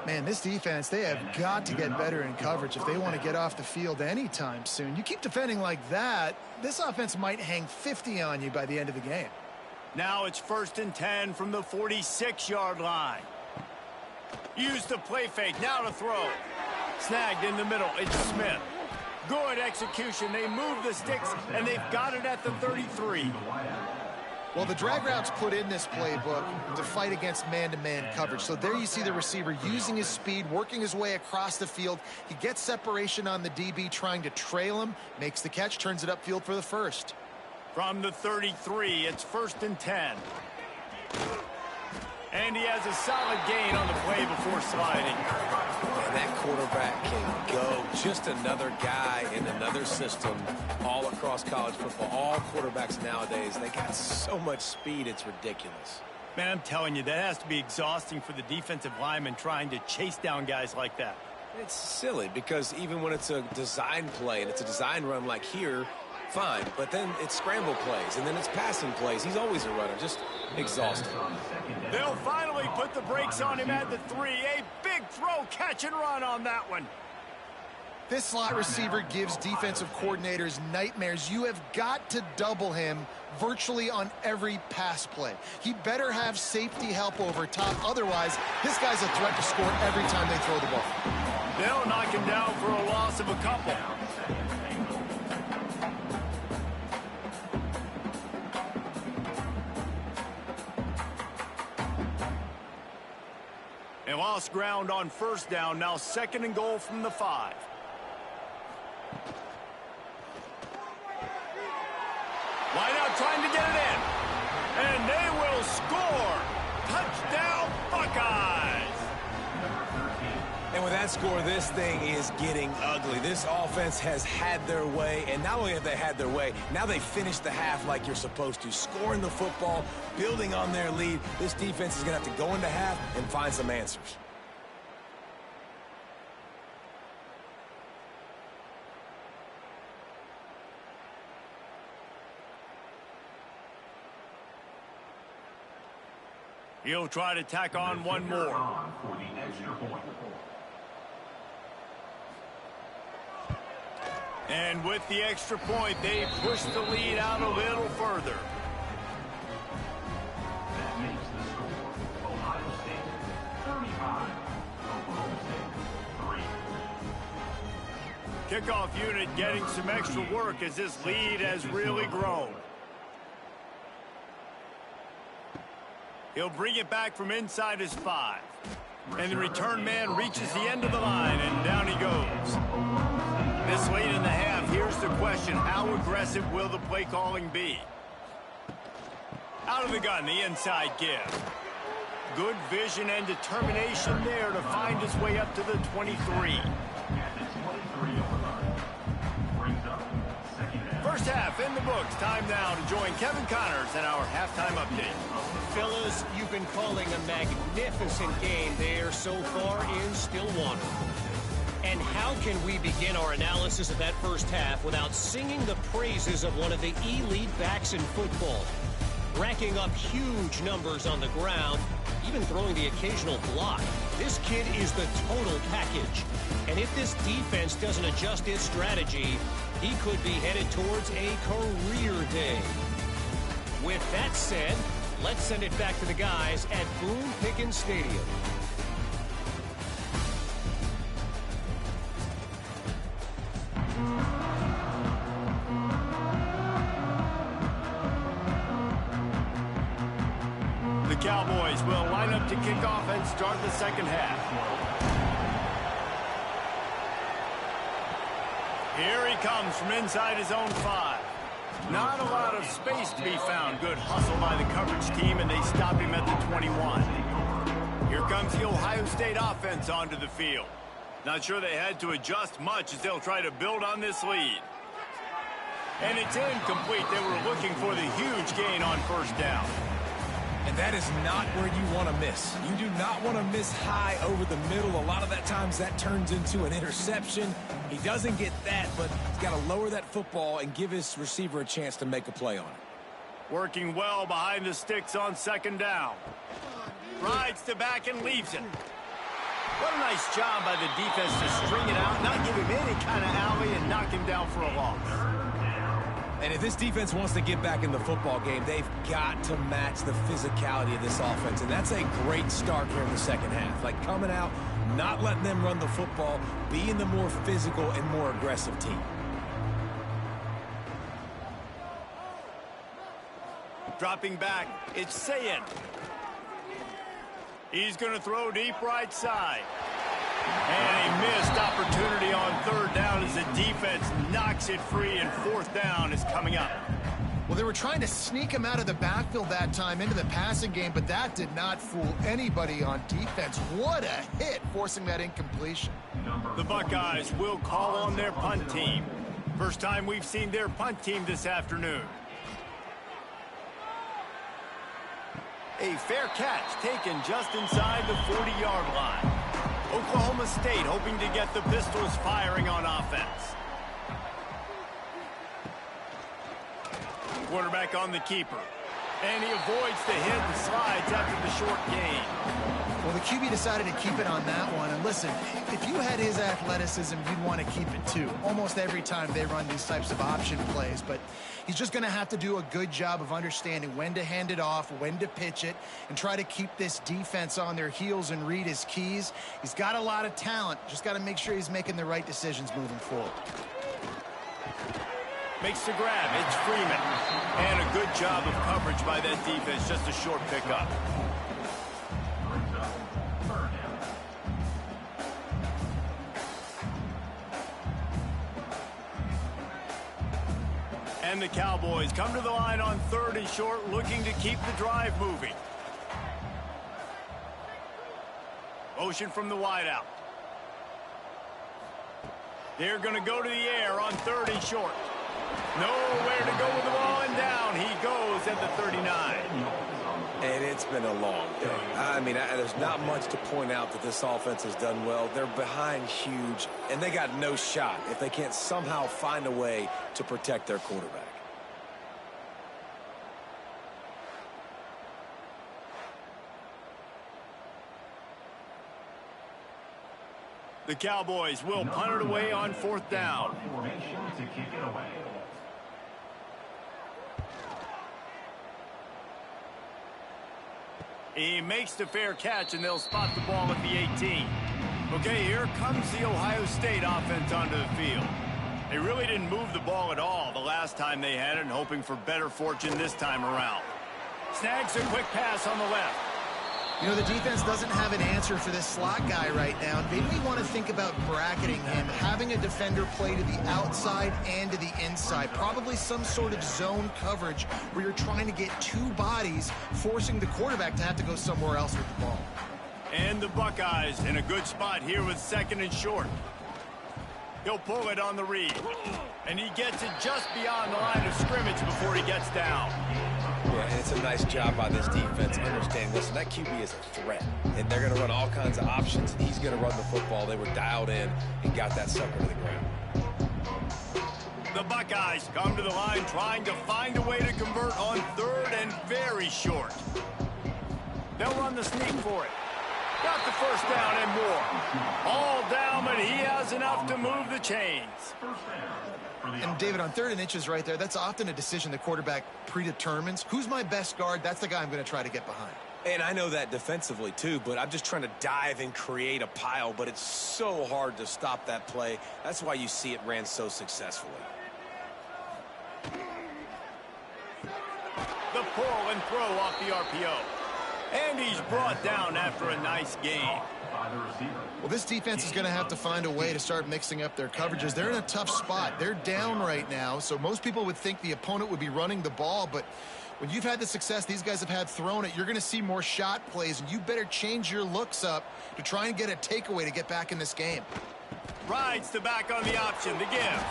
Man, this defense, they have got to get better in coverage if they want to get off the field anytime soon. You keep defending like that, this offense might hang 50 on you by the end of the game. Now it's 1st and 10 from the 46-yard line. Use the play fake. Now to throw. Snagged in the middle. It's Smith. Good execution. They move the sticks, and they've got it at the 33. Well, the drag routes put in this playbook to fight against man-to-man coverage. So there you see the receiver using his speed, working his way across the field. He gets separation on the DB, trying to trail him, makes the catch, turns it upfield for the first. From the 33, it's 1st and 10. And he has a solid gain on the play before sliding. And that quarterback can go. Just another guy in another system all across college football. All quarterbacks nowadays, they got so much speed, it's ridiculous. Man, I'm telling you, that has to be exhausting for the defensive lineman trying to chase down guys like that. It's silly because even when it's a design play and it's a design run like here, fine. But then it's scramble plays and then it's passing plays. He's always a runner. Just exhausting. They'll finally put the brakes on him at the 3. A big throw, catch and run on that one. This slot receiver gives defensive coordinators nightmares. You have got to double him virtually on every pass play. He better have safety help over top. Otherwise, this guy's a threat to score every time they throw the ball. They'll knock him down for a loss of a couple. They lost ground on first down. Now 2nd and goal from the 5. Wide out trying to get it in. And they will score. Touchdown, Buckeyes. And with that score, this thing is getting ugly. This offense has had their way, and not only have they had their way, now they finished the half like you're supposed to, scoring the football, building on their lead. This defense is going to have to go into half and find some answers. He'll try to tack on one more. For the extra point. And with the extra point, they push the lead out a little further. That makes the score Ohio State 35, Oklahoma State 3. Kickoff unit getting some extra work as this lead has really grown. He'll bring it back from inside his 5. And the return man reaches the end of the line, and down he goes. This late in the half, here's the question. How aggressive will the play calling be? Out of the gun, the inside give. Good vision and determination there to find his way up to the 23. First half in the books. Time now to join Kevin Connors and our halftime update. Fellas, you've been calling a magnificent game there so far in Stillwater. And how can we begin our analysis of that first half without singing the praises of one of the elite backs in football? Racking up huge numbers on the ground, even throwing the occasional block. This kid is the total package. And if this defense doesn't adjust its strategy, he could be headed towards a career day. With that said, let's send it back to the guys at Boone Pickens Stadium. The Cowboys will line up to kick off and start the second half. Here he comes from inside his own 5. Not a lot of space to be found. Good hustle by the coverage team, and they stop him at the 21. Here comes the Ohio State offense onto the field. Not sure they had to adjust much as they'll try to build on this lead. And it's incomplete. They were looking for the huge gain on first down. And that is not where you want to miss. You do not want to miss high over the middle. A lot of that times that turns into an interception. He doesn't get that, but he's got to lower that football and give his receiver a chance to make a play on it. Working well behind the sticks on second down. Rides to back and leaves it. What a nice job by the defense to string it out, not give him any kind of alley, and knock him down for a loss. And if this defense wants to get back in the football game, they've got to match the physicality of this offense. And that's a great start here in the second half. Like coming out, not letting them run the football, being the more physical and more aggressive team. Dropping back, it's Sayin. He's going to throw deep right side. And a missed opportunity on third down as the defense knocks it free, and fourth down is coming up. Well, they were trying to sneak him out of the backfield that time into the passing game, but that did not fool anybody on defense. What a hit, forcing that incompletion. The Buckeyes will call on their punt team. First time we've seen their punt team this afternoon. A fair catch taken just inside the 40-yard line. Oklahoma State hoping to get the Pistols firing on offense. Quarterback on the keeper. And he avoids the hit and slides after the short gain. Well, the QB decided to keep it on that one. And listen, if you had his athleticism, you'd want to keep it too. Almost every time they run these types of option plays. But he's just going to have to do a good job of understanding when to hand it off, when to pitch it, and try to keep this defense on their heels and read his keys. He's got a lot of talent. Just got to make sure he's making the right decisions moving forward. Makes the grab. It's Freeman. And a good job of coverage by that defense. Just a short pickup. And the Cowboys come to the line on third and short, looking to keep the drive moving. Motion from the wideout. They're going to go to the air on third and short. Nowhere to go with the ball, and down he goes at the 39. And it's been a long day. I mean, there's not much to point out that this offense has done well. They're behind huge, and they got no shot if they can't somehow find a way to protect their quarterback. The Cowboys will punt it away on 4th down. Formation to kick it away. He makes the fair catch, and they'll spot the ball at the 18. Okay, here comes the Ohio State offense onto the field. They really didn't move the ball at all the last time they had it, and hoping for better fortune this time around. Snags a quick pass on the left. You know, the defense doesn't have an answer for this slot guy right now. Maybe we want to think about bracketing him, having a defender play to the outside and to the inside. Probably some sort of zone coverage where you're trying to get two bodies, forcing the quarterback to have to go somewhere else with the ball. And the Buckeyes in a good spot here with 2nd and short. He'll pull it on the read. And he gets it just beyond the line of scrimmage before he gets down. Yeah, and it's a nice job by this defense understanding this. And that QB is a threat. And they're going to run all kinds of options. And he's going to run the football. They were dialed in and got that sucker to the ground. The Buckeyes come to the line trying to find a way to convert on 3rd and very short. They'll run the sneak for it. Got the 1st down and more. All down, but he has enough to move the chains. And David, on 3rd and inches right there, that's often a decision the quarterback predetermines. Who's my best guard? That's the guy I'm going to try to get behind. And I know that defensively too, but I'm just trying to dive and create a pile, but it's so hard to stop that play. That's why you see it ran so successfully. The pull and throw off the RPO. And he's brought down after a nice game. Well, this defense is going to have to find a way to start mixing up their coverages. They're in a tough spot. They're down right now, so most people would think the opponent would be running the ball, but when you've had the success these guys have had throwing it, you're going to see more shot plays, and you better change your looks up to try and get a takeaway to get back in this game. Rides the back on the option to give.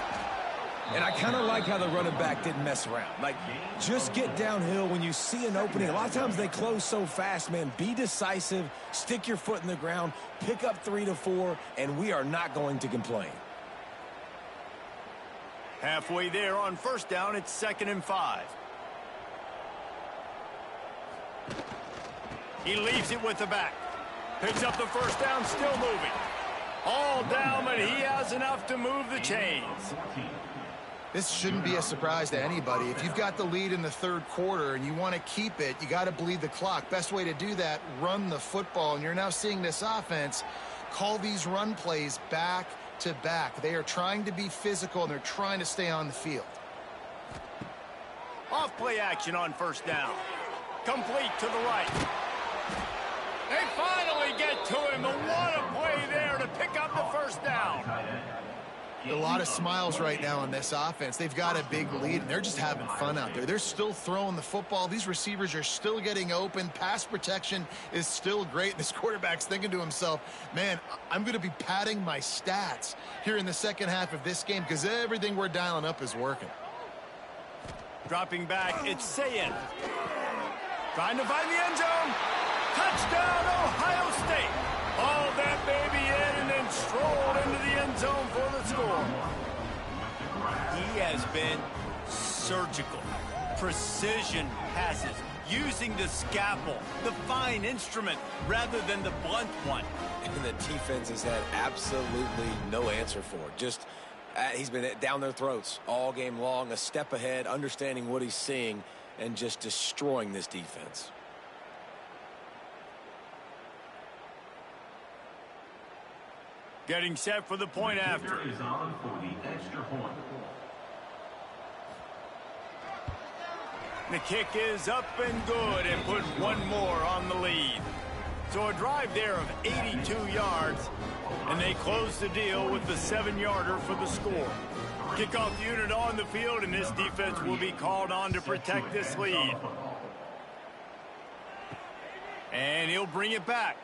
And I kind of like how the running back didn't mess around. Like, just get downhill when you see an opening. A lot of times they close so fast, man. Be decisive, stick your foot in the ground, pick up 3 to 4, and we are not going to complain. Halfway there on 1st down, it's 2nd and 5. He leaves it with the back. Picks up the 1st down, still moving. All down, but he has enough to move the chains. This shouldn't be a surprise to anybody. If you've got the lead in the 3rd quarter and you want to keep it, you got to bleed the clock. Best way to do that, run the football. And you're now seeing this offense call these run plays back to back. They are trying to be physical, and they're trying to stay on the field. Off play action on 1st down. Complete to the right. They finally get to him. And what a play there to pick up the 1st down. A lot of smiles right now on this offense. They've got a big lead, and they're just having fun out there. They're still throwing the football. These receivers are still getting open. Pass protection is still great. This quarterback's thinking to himself, man, I'm going to be padding my stats here in the 2nd half of this game because everything we're dialing up is working. Dropping back, it's Sayin. Trying to find the end zone. Touchdown, Ohio State. Hauled that baby in and then strolled into the end zone for the score. He has been surgical. Precision passes. Using the scalpel, the fine instrument, rather than the blunt one. And the defense has had absolutely no answer for it. Just, he's been down their throats all game long, a step ahead, understanding what he's seeing, and just destroying this defense. Getting set for the point after. Is on for the extra point. The kick is up and good and put one more on the lead. So a drive there of 82 yards, and they close the deal with the 7-yarder for the score. Kickoff unit on the field, and this defense will be called on to protect this lead. And he'll bring it back.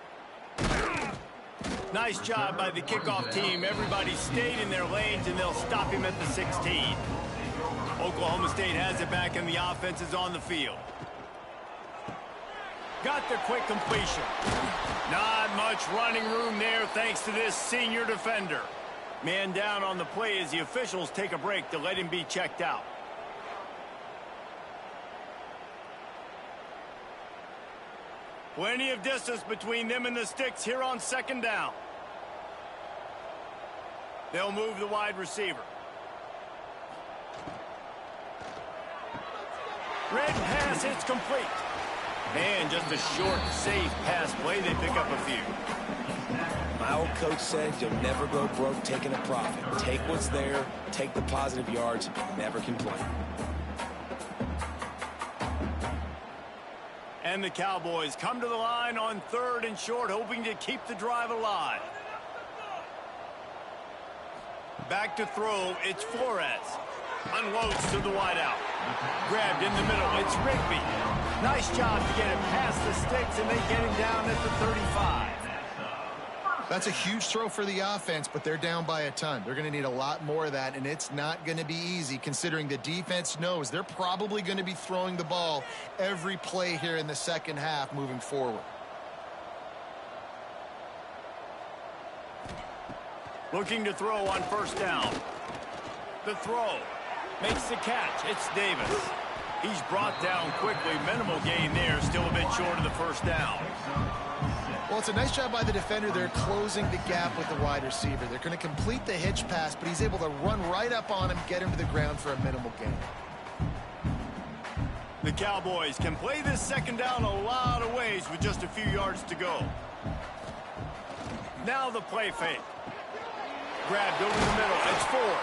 Nice job by the kickoff team. Everybody stayed in their lanes, and they'll stop him at the 16. Oklahoma State has it back, and the offense is on the field. Got the quick completion. Not much running room there thanks to this senior defender. Man down on the play as the officials take a break to let him be checked out. Plenty of distance between them and the sticks here on 2nd down. They'll move the wide receiver. Red pass, it's complete. And just a short, safe pass play. They pick up a few. My old coach said you'll never go broke taking a profit. Take what's there, take the positive yards, and never complain. And the Cowboys come to the line on 3rd and short, hoping to keep the drive alive. Back to throw, it's Flores. Unloads to the wideout. Grabbed in the middle, it's Rigby. Nice job to get him past the sticks, and they get him down at the 35. That's a huge throw for the offense, but they're down by a ton. They're going to need a lot more of that, and it's not going to be easy considering the defense knows they're probably going to be throwing the ball every play here in the second half moving forward. Looking to throw on 1st down. The throw. Makes the catch. It's Davis. He's brought down quickly. Minimal gain there. Still a bit short of the 1st down. Well, it's a nice job by the defender. They're closing the gap with the wide receiver. They're going to complete the hitch pass, but he's able to run right up on him, get him to the ground for a minimal gain. The Cowboys can play this 2nd down a lot of ways with just a few yards to go. Now the play fake. Grabbed over the middle. It's Ford.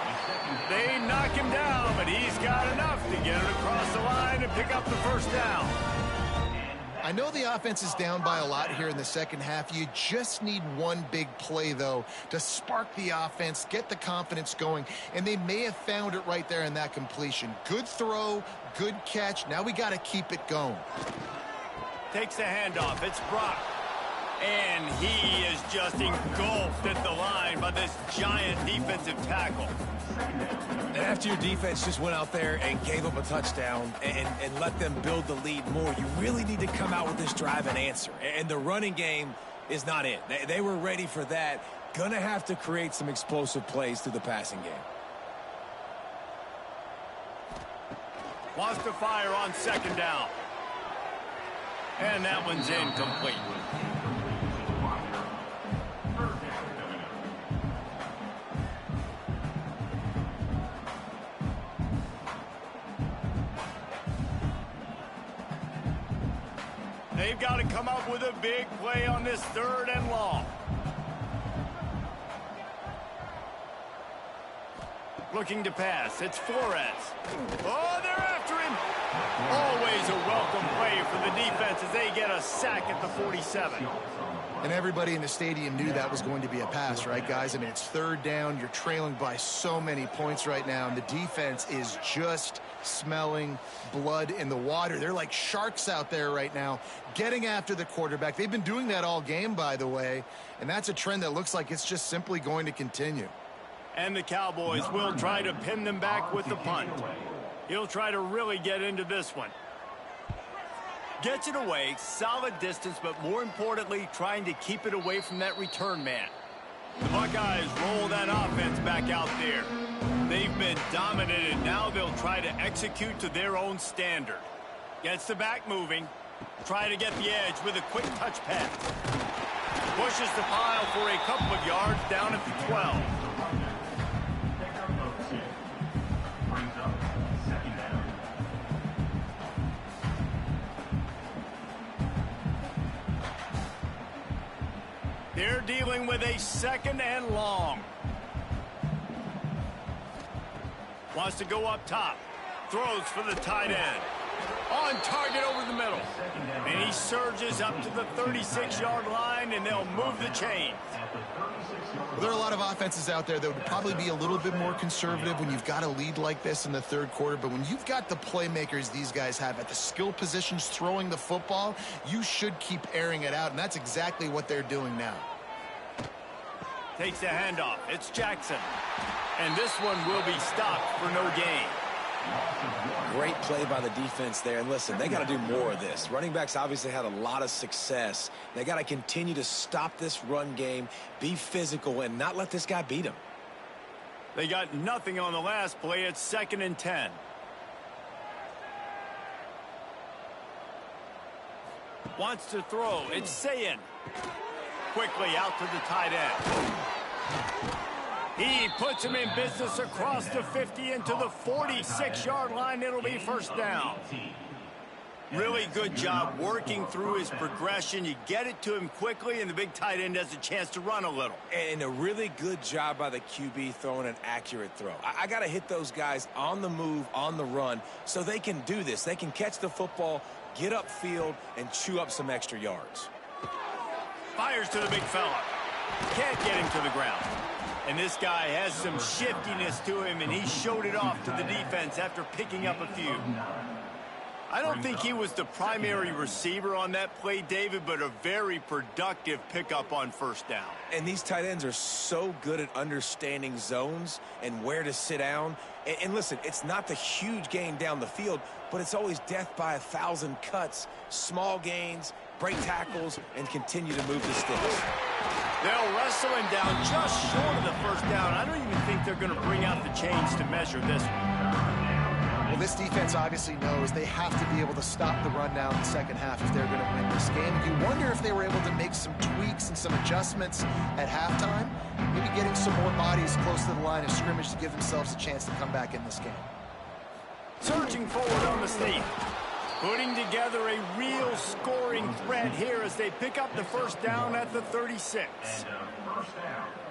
They knock him down, but he's got enough to get it across the line and pick up the 1st down. I know the offense is down by a lot here in the second half. You just need one big play, though, to spark the offense, get the confidence going, and they may have found it right there in that completion. Good throw, good catch. Now we got to keep it going. Takes the handoff. It's Brock. And he is just engulfed at the line by this giant defensive tackle. And after your defense just went out there and gave up a touchdown and let them build the lead more, you really need to come out with this drive and answer. And the running game is not it. They were ready for that. Gonna have to create some explosive plays through the passing game. Wants to fire on 2nd down. And that one's incomplete. They've got to come up with a big play on this 3rd and long. Looking to pass. It's Flores. Oh, they're after him. Always a welcome play for the defense as they get a sack at the 47. And everybody in the stadium knew that was going to be a pass, right, guys? I mean, it's 3rd down. You're trailing by so many points right now, and the defense is just smelling blood in the water. They're like sharks out there right now, getting after the quarterback. They've been doing that all game, by the way, and that's a trend that looks like it's just simply going to continue. And the Cowboys will try to pin them back with the punt. He'll try to really get into this one. Gets it away, solid distance, but more importantly, trying to keep it away from that return man. The Buckeyes roll that offense back out there. They've been dominated. Now they'll try to execute to their own standard. Gets the back moving. Try to get the edge with a quick touch pass. Pushes the pile for a couple of yards down at the 12. They're dealing with a 2nd and long. Wants to go up top. Throws for the tight end. On target over the middle. And he surges up to the 36-yard line, and they'll move the chains. Well, there are a lot of offenses out there that would probably be a little bit more conservative when you've got a lead like this in the 3rd quarter. But when you've got the playmakers these guys have at the skill positions throwing the football, you should keep airing it out. And that's exactly what they're doing now. Takes the handoff. It's Jackson. And this one will be stopped for no gain. Great play by the defense there. And listen, they got to do more of this. Running backs obviously had a lot of success. They got to continue to stop this run game, be physical, and not let this guy beat them. They got nothing on the last play. It's 2nd and 10. Wants to throw. It's Sayin. Quickly out to the tight end. He puts him in business across the 50 into the 46-yard line. It'll be first down. Really good job working through his progression. You get it to him quickly, and the big tight end has a chance to run a little. And a really good job by the QB throwing an accurate throw. I got to hit those guys on the move, on the run, so they can do this. They can catch the football, get upfield, and chew up some extra yards. Fires to the big fella. Can't get him to the ground. And this guy has some shiftiness to him, and he showed it off to the defense after picking up a few. I don't think he was the primary receiver on that play, David, but a very productive pickup on first down. And these tight ends are so good at understanding zones and where to sit down. And listen, it's not the huge gain down the field, but it's always death by 1,000 cuts, small gains, break tackles, and continue to move the sticks. They'll wrestle him down just short of the first down. I don't even think they're going to bring out the chains to measure this one. Well, this defense obviously knows they have to be able to stop the run now in the second half if they're going to win this game. You wonder if they were able to make some tweaks and some adjustments at halftime, maybe getting some more bodies close to the line of scrimmage to give themselves a chance to come back in this game. Surging forward on the sneak. Putting together a real scoring threat here as they pick up the first down at the 36.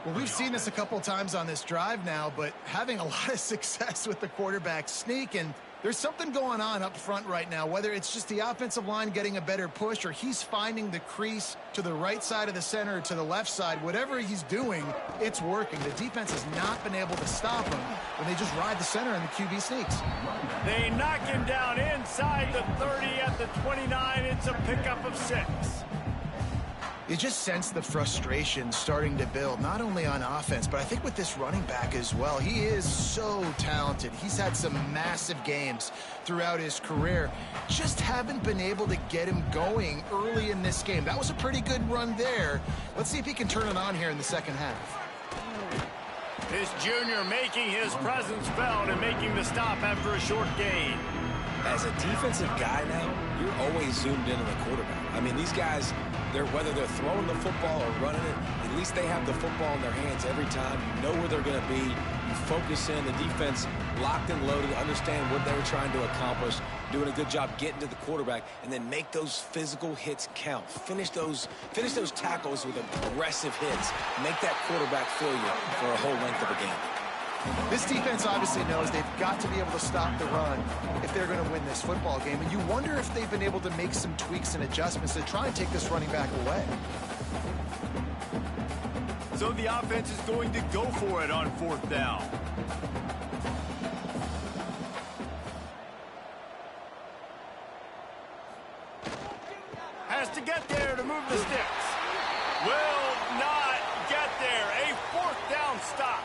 Well, we've seen this a couple times on this drive now, but having a lot of success with the quarterback sneak, and there's something going on up front right now, whether it's just the offensive line getting a better push or he's finding the crease to the right side of the center or to the left side. Whatever he's doing, it's working. The defense has not been able to stop him when they just ride the center and the QB sneaks. They knock him down inside the 30 at the 29. It's a pickup of 6. You just sense the frustration starting to build, not only on offense, but I think with this running back as well. He is so talented. He's had some massive games throughout his career. Just haven't been able to get him going early in this game. That was a pretty good run there. Let's see if he can turn it on here in the second half. This junior making his presence felt and making the stop after a short gain. As a defensive guy now, you're always zoomed in on the quarterback. I mean, these guys, whether they're throwing the football or running it, at least they have the football in their hands every time. You know where they're going to be. You focus in. The defense locked and loaded, understand what they were trying to accomplish, doing a good job getting to the quarterback, and then make those physical hits count. Finish those tackles with aggressive hits. Make that quarterback feel you for a whole length of a game. This defense obviously knows they've got to be able to stop the run if they're going to win this football game. And you wonder if they've been able to make some tweaks and adjustments to try and take this running back away. So the offense is going to go for it on fourth down. Has to get there to move the sticks. Will not get there. A fourth down stop.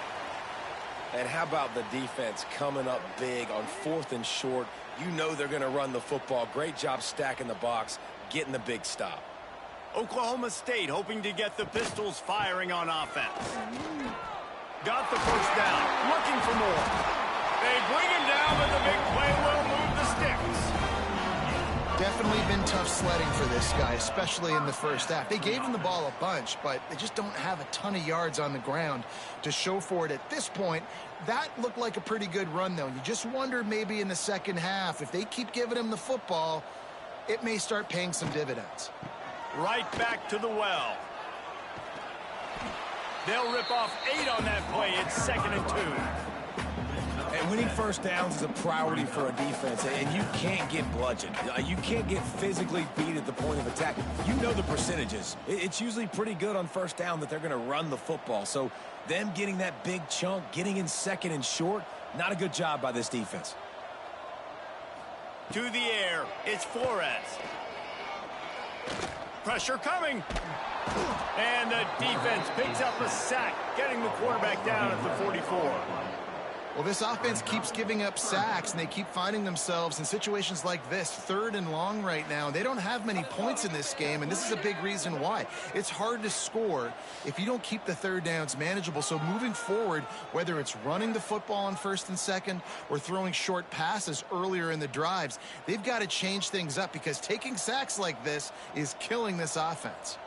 And how about the defense coming up big on 4th and short? You know they're going to run the football. Great job stacking the box, getting the big stop. Oklahoma State hoping to get the Pistols firing on offense. Got the first down, looking for more. They bring him down, but the big play will move the sticks. Definitely been tough sledding for this guy, especially in the first half. They gave him the ball a bunch, but they just don't have a ton of yards on the ground to show for it at this point. That looked like a pretty good run, though. You just wonder maybe in the second half, if they keep giving him the football, it may start paying some dividends. Right back to the well. They'll rip off 8 on that play. It's 2nd and 2. And winning first downs is a priority for a defense, and you can't get bludgeoned. You can't get physically beat at the point of attack. You know the percentages. It's usually pretty good on first down that they're going to run the football. So them getting that big chunk, getting in 2nd and short, not a good job by this defense. To the air, it's Flores. Pressure coming. And the defense picks up a sack, getting the quarterback down at the 44. Well, this offense keeps giving up sacks, and they keep finding themselves in situations like this, 3rd and long right now. They don't have many points in this game, and this is a big reason why. It's hard to score if you don't keep the third downs manageable. So moving forward, whether it's running the football on 1st and 2nd or throwing short passes earlier in the drives, they've got to change things up because taking sacks like this is killing this offense.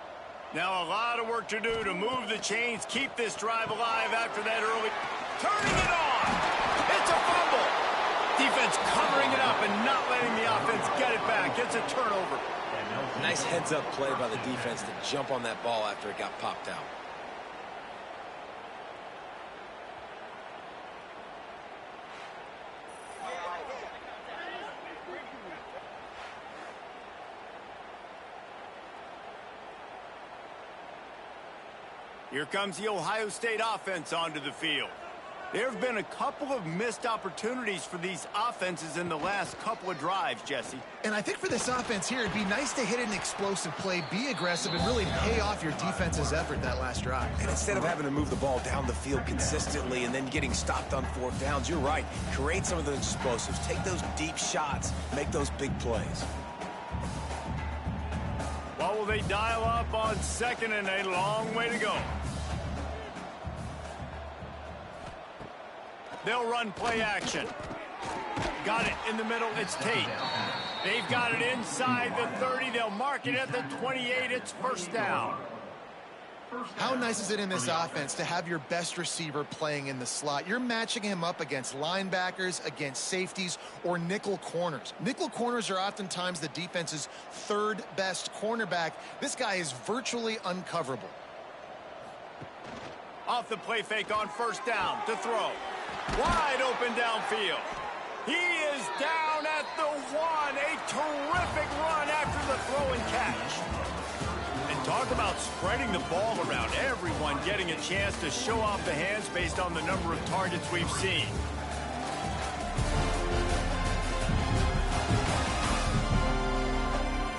Now a lot of work to do to move the chains, keep this drive alive after that early. Turning it on. It's a fumble. Defense covering it up and not letting the offense get it back. It's a turnover. Nice heads-up play by the defense to jump on that ball after it got popped out. Here comes the Ohio State offense onto the field. There have been a couple of missed opportunities for these offenses in the last couple of drives, Jesse. And I think for this offense here, it'd be nice to hit an explosive play, be aggressive, and really pay off your defense's effort that last drive. And instead of having to move the ball down the field consistently and then getting stopped on fourth downs, you're right. Create some of those explosives. Take those deep shots. Make those big plays. Well, will they dial up on second and a long way to go? They'll run play action. Got it in the middle. It's Tate. They've got it inside the 30. They'll mark it at the 28. It's first down. How nice is it in this offense to have your best receiver playing in the slot? You're matching him up against linebackers, against safeties, or nickel corners. Nickel corners are oftentimes the defense's third best cornerback. This guy is virtually uncoverable. Off the play fake on first down to throw. Wide open downfield. He is down at the 1. A terrific run after the throw and catch. And talk about spreading the ball around. Everyone getting a chance to show off the hands based on the number of targets we've seen.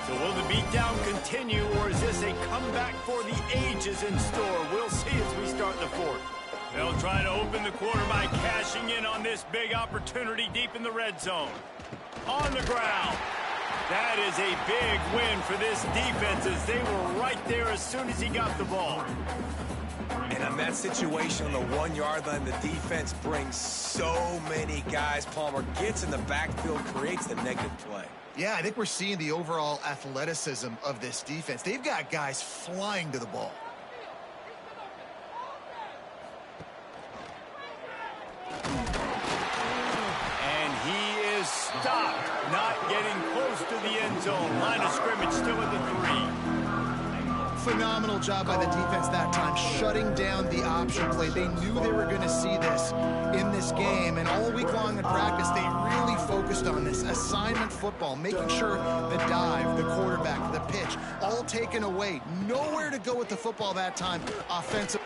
So will the beatdown continue, or is this a comeback for the ages in store? We'll see as we start the fourth. They'll try to open the quarter by cashing in on this big opportunity deep in the red zone. On the ground. That is a big win for this defense as they were right there as soon as he got the ball. And on that situation on the 1 yard line, the defense brings so many guys. Palmer gets in the backfield, creates the negative play. Yeah, I think we're seeing the overall athleticism of this defense. They've got guys flying to the ball. And he is stopped, not getting close to the end zone. Line of scrimmage still at the 3. Phenomenal job by the defense that time, shutting down the option play. They knew they were going to see this in this game, and all week long in practice, they really focused on this assignment football, making sure the dive, the quarterback, the pitch, all taken away. Nowhere to go with the football that time. Offensive.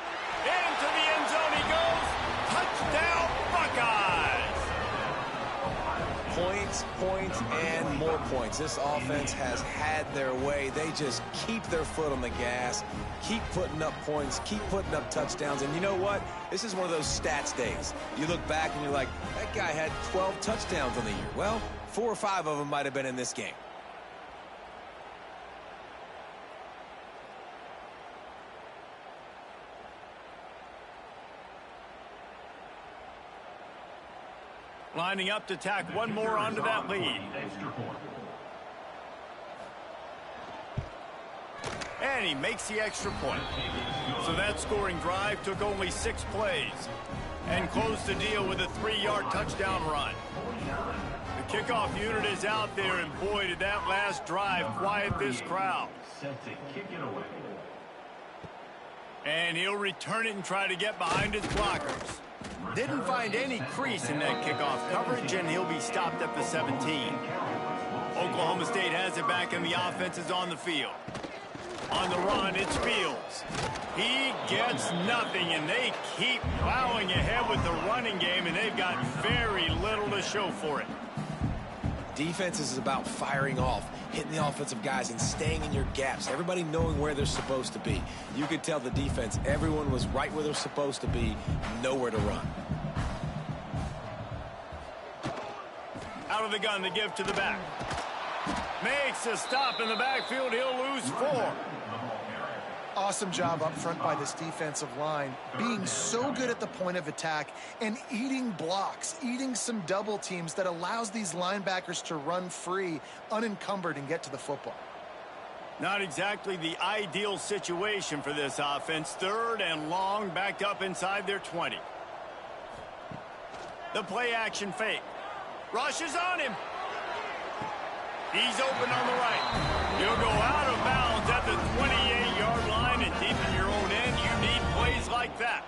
Into the end zone he goes. Touchdown, Buckeyes. Points, points, and more points. This offense has had their way. They just keep their foot on the gas, keep putting up points, keep putting up touchdowns. And you know what? This is one of those stats days. You look back and you're like, that guy had 12 touchdowns on the year. Well, 4 or 5 of them might have been in this game. Lining up to tack one more onto that lead. And he makes the extra point. So that scoring drive took only 6 plays and closed the deal with a 3-yard touchdown run. The kickoff unit is out there, and boy, did that last drive quiet this crowd. And he'll return it and try to get behind his blockers. Didn't find any crease in that kickoff coverage, and he'll be stopped at the 17. Oklahoma State has it back, and the offense is on the field. On the run, it's Fields. He gets nothing, and they keep plowing ahead with the running game, and they've got very little to show for it. Defense is about firing off, hitting the offensive guys, and staying in your gaps. Everybody knowing where they're supposed to be. You could tell the defense, everyone was right where they're supposed to be, nowhere to run. Out of the gun, the give to the back. Makes a stop in the backfield. He'll lose 4. Awesome job up front by this defensive line, being so good at the point of attack and eating blocks, eating some double teams that allows these linebackers to run free, unencumbered, and get to the football. Not exactly the ideal situation for this offense. 3rd and long, backed up inside their 20. The play action fake. Rushes on him. He's open on the right. He'll go out of bounds at the 28-yard line, and deep in your own end, you need plays like that.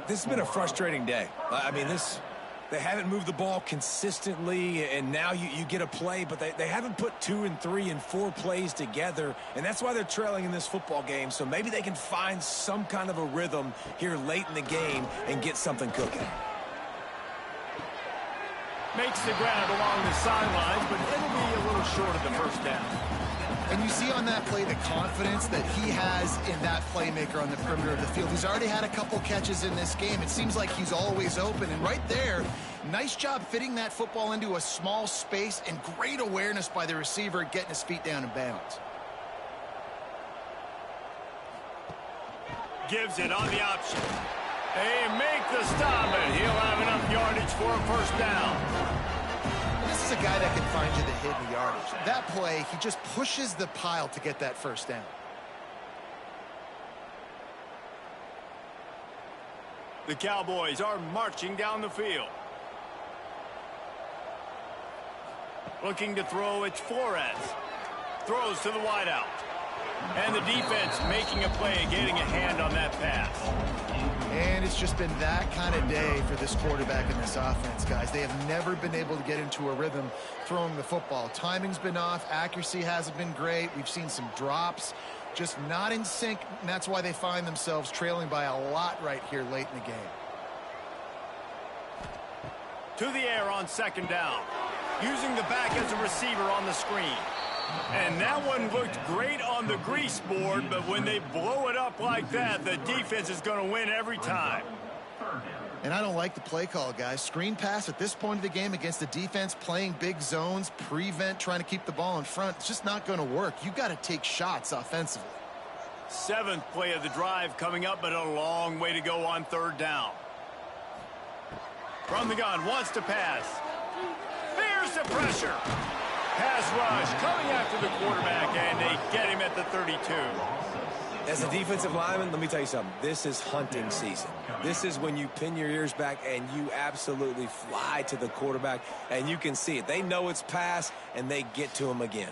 This has been a frustrating day. I mean, they haven't moved the ball consistently, and now you get a play, but they haven't put 2 and 3 and 4 plays together, and that's why they're trailing in this football game. So maybe they can find some kind of a rhythm here late in the game and get something cooking. Makes the grab along the sidelines, but it'll be a little short of the first down. And you see on that play the confidence that he has in that playmaker on the perimeter of the field. He's already had a couple catches in this game. It seems like he's always open. And right there, nice job fitting that football into a small space, and great awareness by the receiver getting his feet down in bounds. Gives it on the option. They make the stop, and he'll have enough yardage for a first down. This is a guy that can find you the hidden yardage. That play, he just pushes the pile to get that first down. The Cowboys are marching down the field. Looking to throw, it's Flores. Throws to the wideout. And the defense making a play, getting a hand on that pass. And it's just been that kind of day for this quarterback in this offense, guys. They have never been able to get into a rhythm throwing the football. Timing's been off. Accuracy hasn't been great. We've seen some drops, just not in sync, and that's why they find themselves trailing by a lot right here late in the game. To the air on 2nd down. Using the back as a receiver on the screen. And that one looked great on the grease board, but when they blow it up like that, the defense is going to win every time. And I don't like the play call, guys. Screen pass at this point of the game against the defense playing big zones, prevent, trying to keep the ball in front. It's just not going to work. You've got to take shots offensively. 7th play of the drive coming up, but a long way to go on 3rd down. From the gun, wants to pass. Fears the pressure. Pass rush coming after the quarterback, and they get him at the 32. As a defensive lineman, let me tell you something. This is hunting season. This is when you pin your ears back and you absolutely fly to the quarterback, and you can see it. They know it's pass, and they get to him again.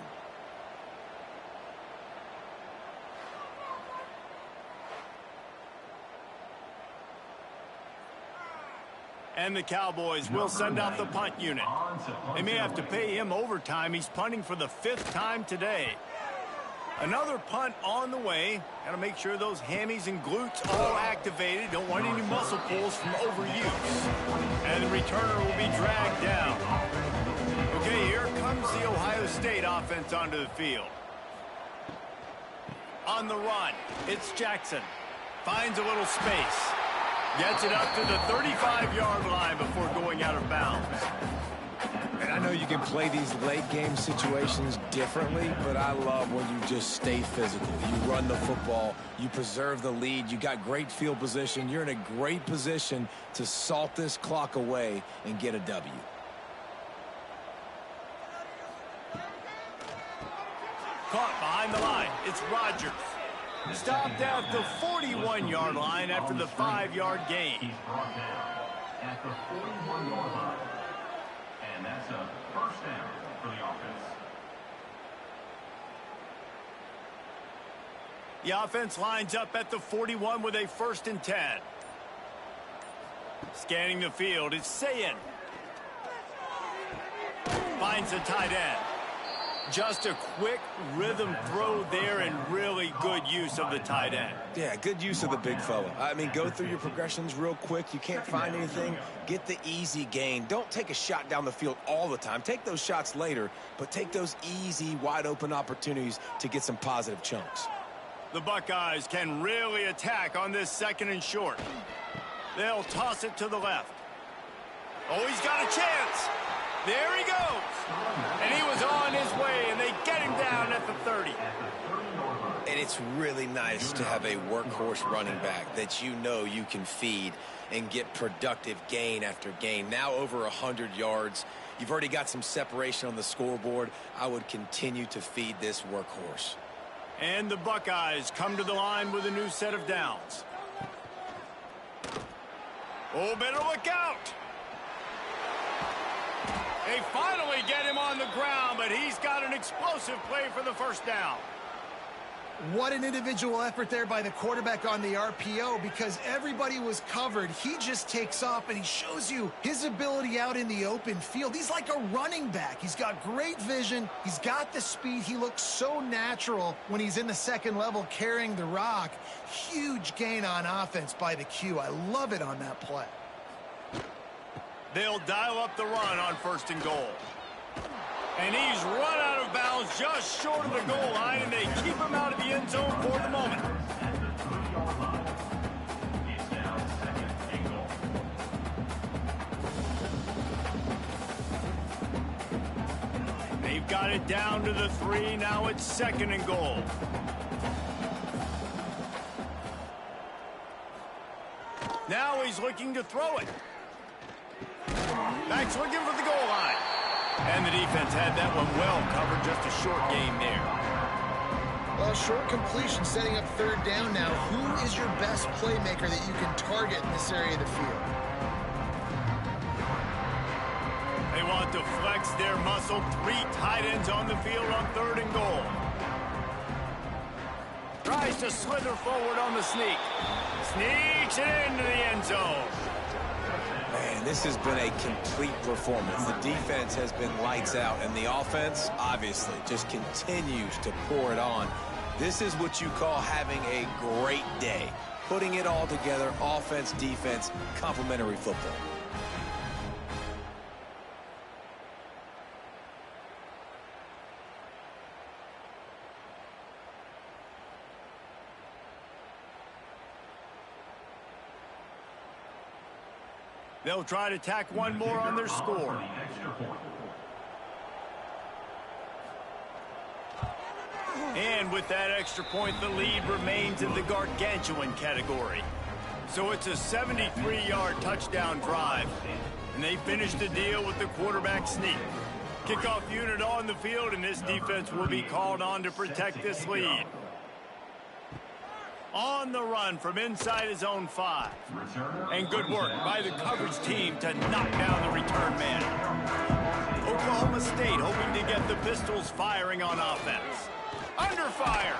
And the Cowboys will send out the punt unit. They may have to pay him overtime. He's punting for the 5th time today. Another punt on the way. Got to make sure those hammies and glutes all activated. Don't want any muscle pulls from overuse. And the returner will be dragged down. Okay, here comes the Ohio State offense onto the field. On the run, it's Jackson. Finds a little space. Gets it up to the 35-yard line before going out of bounds. And I know you can play these late-game situations differently, but I love when you just stay physical. You run the football. You preserve the lead. You got great field position. You're in a great position to salt this clock away and get a W. Caught behind the line. It's Rodgers. Stopped at the 41-yard line after the 5-yard gain. He's brought down at the 41-yard line. And that's a first down for the offense. The offense lines up at the 41 with a 1st and 10. Scanning the field, it's Sayin. Finds the tight end. Just a quick rhythm throw there and really good use of the tight end. Yeah, good use of the big fella. I mean, go through your progressions real quick. You can't find anything. Get the easy gain. Don't take a shot down the field all the time. Take those shots later, but take those easy, wide-open opportunities to get some positive chunks. The Buckeyes can really attack on this 2nd and short. They'll toss it to the left. Oh, he's got a chance. There he goes. And he was on his way, and they get him down at the 30. And it's really nice to have a workhorse running back that you know you can feed and get productive gain after gain. Now over 100 yards. You've already got some separation on the scoreboard. I would continue to feed this workhorse. And the Buckeyes come to the line with a new set of downs. Oh, better look out. They finally get him on the ground, but he's got an explosive play for the first down. What an individual effort there by the quarterback on the RPO, because everybody was covered. He just takes off, and he shows you his ability out in the open field. He's like a running back. He's got great vision. He's got the speed. He looks so natural when he's in the second level carrying the rock. Huge gain on offense by the Q. I love it on that play. They'll dial up the run on 1st and goal. And he's run out of bounds just short of the goal line, and they keep him out of the end zone for the moment. They've got it down to the 3. Now it's 2nd and goal. Now he's looking to throw it. Back's looking for the goal line. And the defense had that one well covered, just a short gain there. Well, short completion setting up 3rd down now. Who is your best playmaker that you can target in this area of the field? They want to flex their muscle. 3 tight ends on the field on 3rd and goal. Tries to slither forward on the sneak. Sneaks it into the end zone. Man, this has been a complete performance. The defense has been lights out, and the offense, obviously, just continues to pour it on. This is what you call having a great day. Putting it all together, offense, defense, complementary football. They'll try to tack one more on their score. And with that extra point, the lead remains in the gargantuan category. So it's a 73-yard touchdown drive. And they finish the deal with the quarterback sneak. Kickoff unit on the field, and this defense will be called on to protect this lead. On the run from inside his own 5. And good work by the coverage team to knock down the return man. Oklahoma State hoping to get the Pistols firing on offense. Under fire.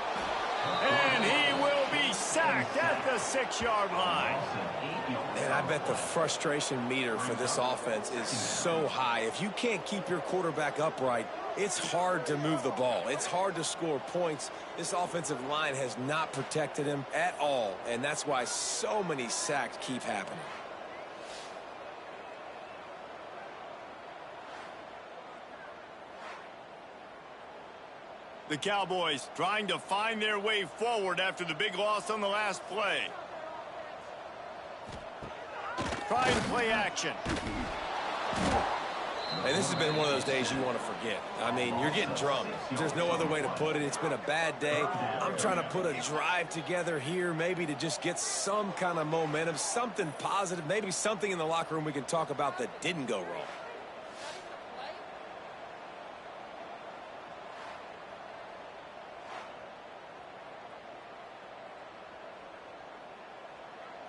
And he will be sacked at the 6-yard line. And I bet the frustration meter for this offense is so high. If you can't keep your quarterback upright, it's hard to move the ball. It's hard to score points. This offensive line has not protected him at all, and that's why so many sacks keep happening. The Cowboys trying to find their way forward after the big loss on the last play. Trying to play action. And this has been one of those days you want to forget. I mean, you're getting drunk. There's no other way to put it. It's been a bad day. I'm trying to put a drive together here, maybe to just get some kind of momentum, something positive, maybe something in the locker room we can talk about that didn't go wrong.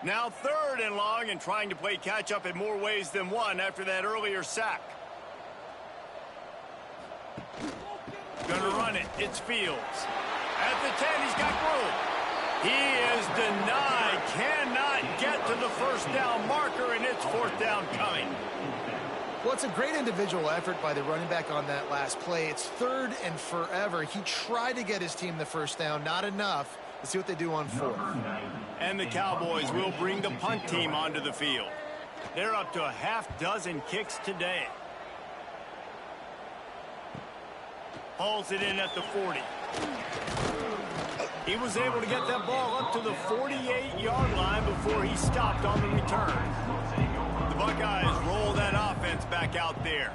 Now 3rd and long, and trying to play catch-up in more ways than one after that earlier sack. Gonna run it. It's Fields. At the 10, he's got room. He is denied. Cannot get to the 1st down marker, and it's 4th down coming. Well, it's a great individual effort by the running back on that last play. It's 3rd and forever. He tried to get his team the 1st down. Not enough. Let's see what they do on 4th. And the Cowboys will bring the punt team onto the field. They're up to a half-dozen kicks today. Hauls it in at the 40. He was able to get that ball up to the 48-yard line before he stopped on the return. The Buckeyes roll that offense back out there.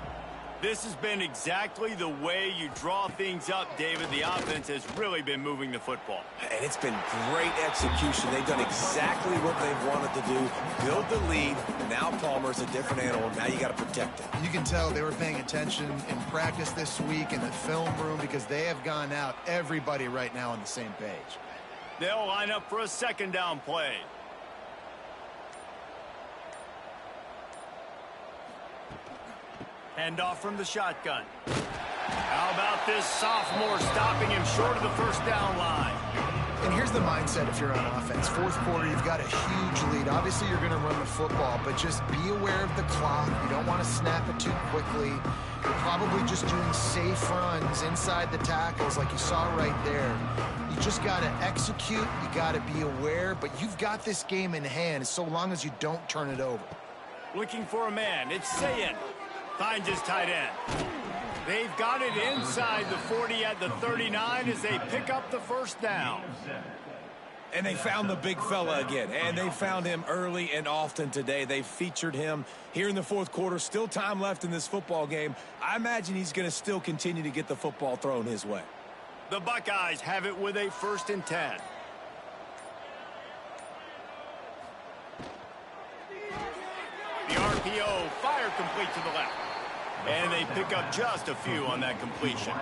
This has been exactly the way you draw things up, David. The offense has really been moving the football. And it's been great execution. They've done exactly what they've wanted to do, build the lead. And now Palmer's a different animal. Now you got to protect it. You can tell they were paying attention in practice this week in the film room because they have gone out, everybody right now on the same page. They'll line up for a second down play. Hand off from the shotgun. How about this sophomore stopping him short of the first down line? And here's the mindset if you're on offense. Fourth quarter, you've got a huge lead. Obviously, you're going to run the football, but just be aware of the clock. You don't want to snap it too quickly. You're probably just doing safe runs inside the tackles like you saw right there. You just got to execute. You got to be aware, but you've got this game in hand so long as you don't turn it over. Looking for a man. It's Sayin. Finds his tight end. They've got it inside the 40 at the 39 as they pick up the first down. And they found the big fella again, and they found him early and often today. They featured him here in the fourth quarter. Still time left in this football game. I imagine he's going to still continue to get the football thrown his way. The Buckeyes have it with a 1st and 10. The RPO, fire complete to the left. And they pick up just a few on that completion.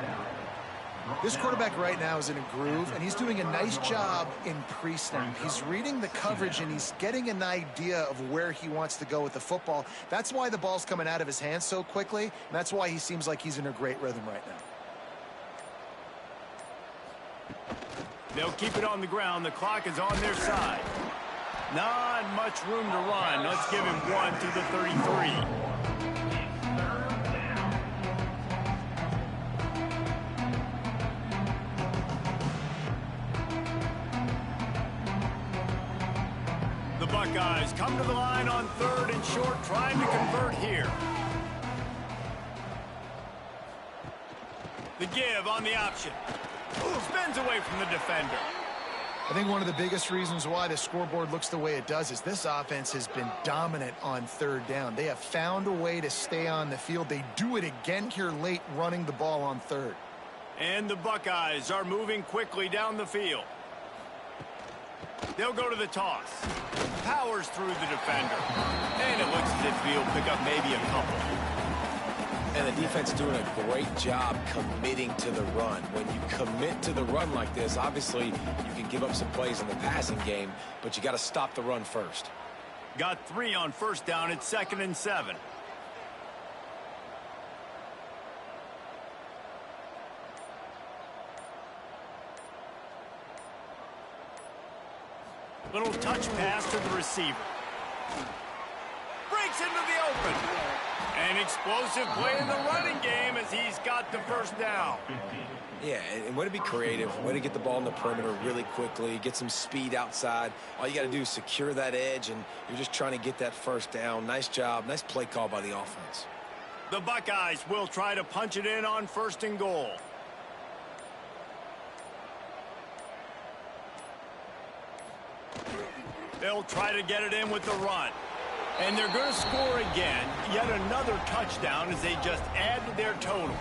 This quarterback right now is in a groove, and he's doing a nice job in pre-snap. He's reading the coverage, and he's getting an idea of where he wants to go with the football. That's why the ball's coming out of his hands so quickly, and that's why he seems like he's in a great rhythm right now. They'll keep it on the ground. The clock is on their side. Not much room to run. Let's give him one to the 33. The Buckeyes come to the line on 3rd and short, trying to convert here. The give on the option. Spins away from the defender. I think one of the biggest reasons why the scoreboard looks the way it does is this offense has been dominant on 3rd down. They have found a way to stay on the field. They do it again here late, running the ball on 3rd. And the Buckeyes are moving quickly down the field. They'll go to the toss. Powers through the defender. And it looks as if he'll pick up maybe a couple. And the defense doing a great job committing to the run. When you commit to the run like this, obviously you can give up some plays in the passing game, but you got to stop the run first. Got 3 on 1st down. It's 2nd and 7. Little touch pass to the receiver. Breaks into the open. An explosive play in the running game as he's got the 1st down. Yeah, and way to be creative, way to get the ball in the perimeter really quickly, get some speed outside. All you got to do is secure that edge, and you're just trying to get that 1st down. Nice job, nice play call by the offense. The Buckeyes will try to punch it in on 1st and goal. They'll try to get it in with the run. And they're going to score again. Yet another touchdown as they just add to their total.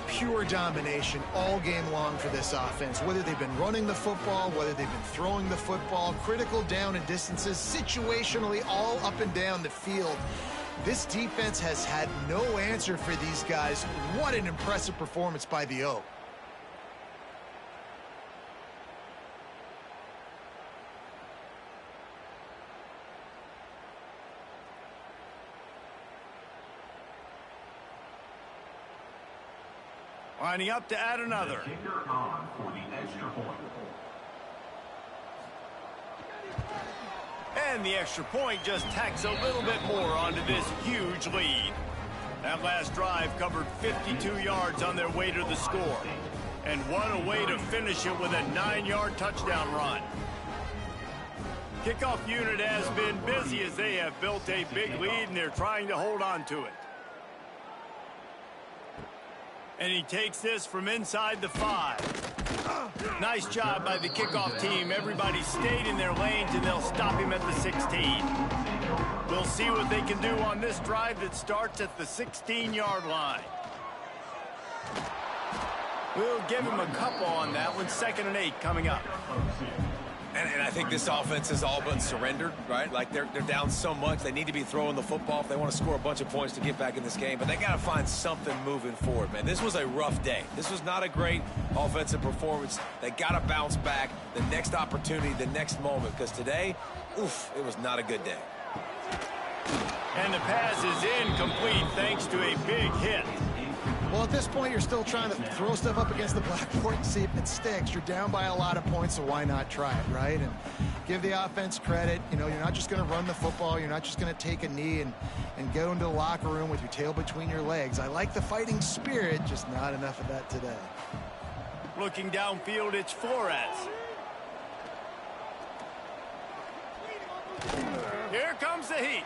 Pure domination all game long for this offense. Whether they've been running the football, whether they've been throwing the football, critical down and distances, situationally all up and down the field. This defense has had no answer for these guys. What an impressive performance by the Oak. Lining up to add another. Kicker on for the extra point. And the extra point just tacks a little bit more onto this huge lead. That last drive covered 52 yards on their way to the score. And what a way to finish it with a 9-yard touchdown run. Kickoff unit has been busy as they have built a big lead and they're trying to hold on to it. And he takes this from inside the 5. Nice job by the kickoff team. Everybody stayed in their lanes, and they'll stop him at the 16. We'll see what they can do on this drive that starts at the 16-yard line. We'll give him a couple on that one. 2nd and 8 coming up. And I think this offense is all but surrendered, right? Like they're down so much. They need to be throwing the football if they want to score a bunch of points to get back in this game. But they got to find something moving forward, man. This was a rough day. This was not a great offensive performance. They got to bounce back the next opportunity, the next moment. Because today, oof, it was not a good day. And the pass is incomplete thanks to a big hit. Well, at this point, you're still trying to throw stuff up against the blackboard and see if it sticks. You're down by a lot of points, so why not try it, right? And give the offense credit. You know, you're not just going to run the football. You're not just going to take a knee and go into the locker room with your tail between your legs. I like the fighting spirit, just not enough of that today. Looking downfield, it's Flores. Here comes the heat.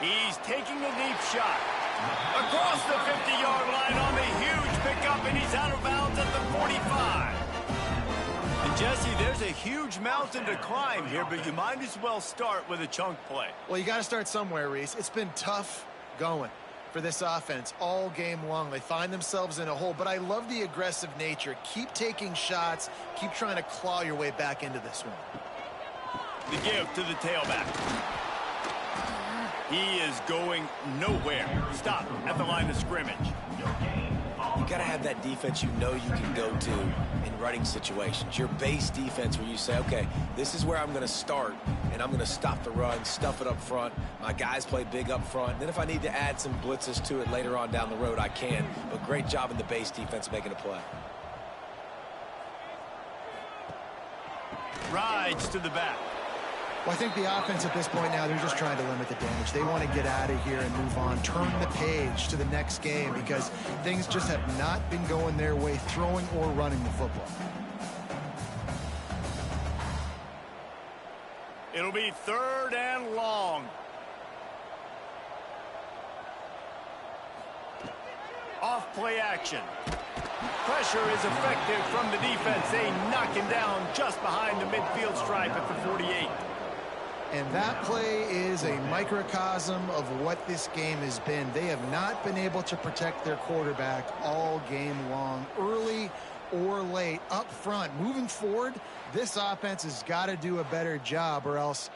He's taking a deep shot. Across the 50-yard line on the huge pickup, and he's out of bounds at the 45. And Jesse, there's a huge mountain to climb here, but you might as well start with a chunk play. Well, you got to start somewhere, Reese. It's been tough going for this offense all game long. They find themselves in a hole, but I love the aggressive nature. Keep taking shots. Keep trying to claw your way back into this one. The give to the tailback. He is going nowhere. Stop at the line of scrimmage. You got to have that defense you know you can go to in running situations. Your base defense where you say, okay, this is where I'm going to start, and I'm going to stop the run, stuff it up front. My guys play big up front. Then if I need to add some blitzes to it later on down the road, I can. But great job in the base defense making a play. Rides to the back. Well, I think the offense at this point now, they're just trying to limit the damage. They want to get out of here and move on, turn the page to the next game because things just have not been going their way, throwing or running the football. It'll be 3rd and long. Off play action. Pressure is effective from the defense. They knock him down just behind the midfield stripe at the 48. And that play is a microcosm of what this game has been. They have not been able to protect their quarterback all game long, early or late, up front. Moving forward, this offense has got to do a better job or else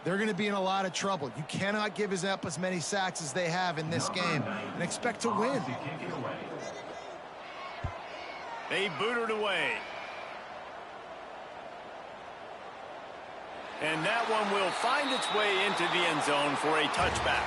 they're going to be in a lot of trouble. You cannot give up as many sacks as they have in this game and expect to win. They boot it away. And that one will find its way into the end zone for a touchback.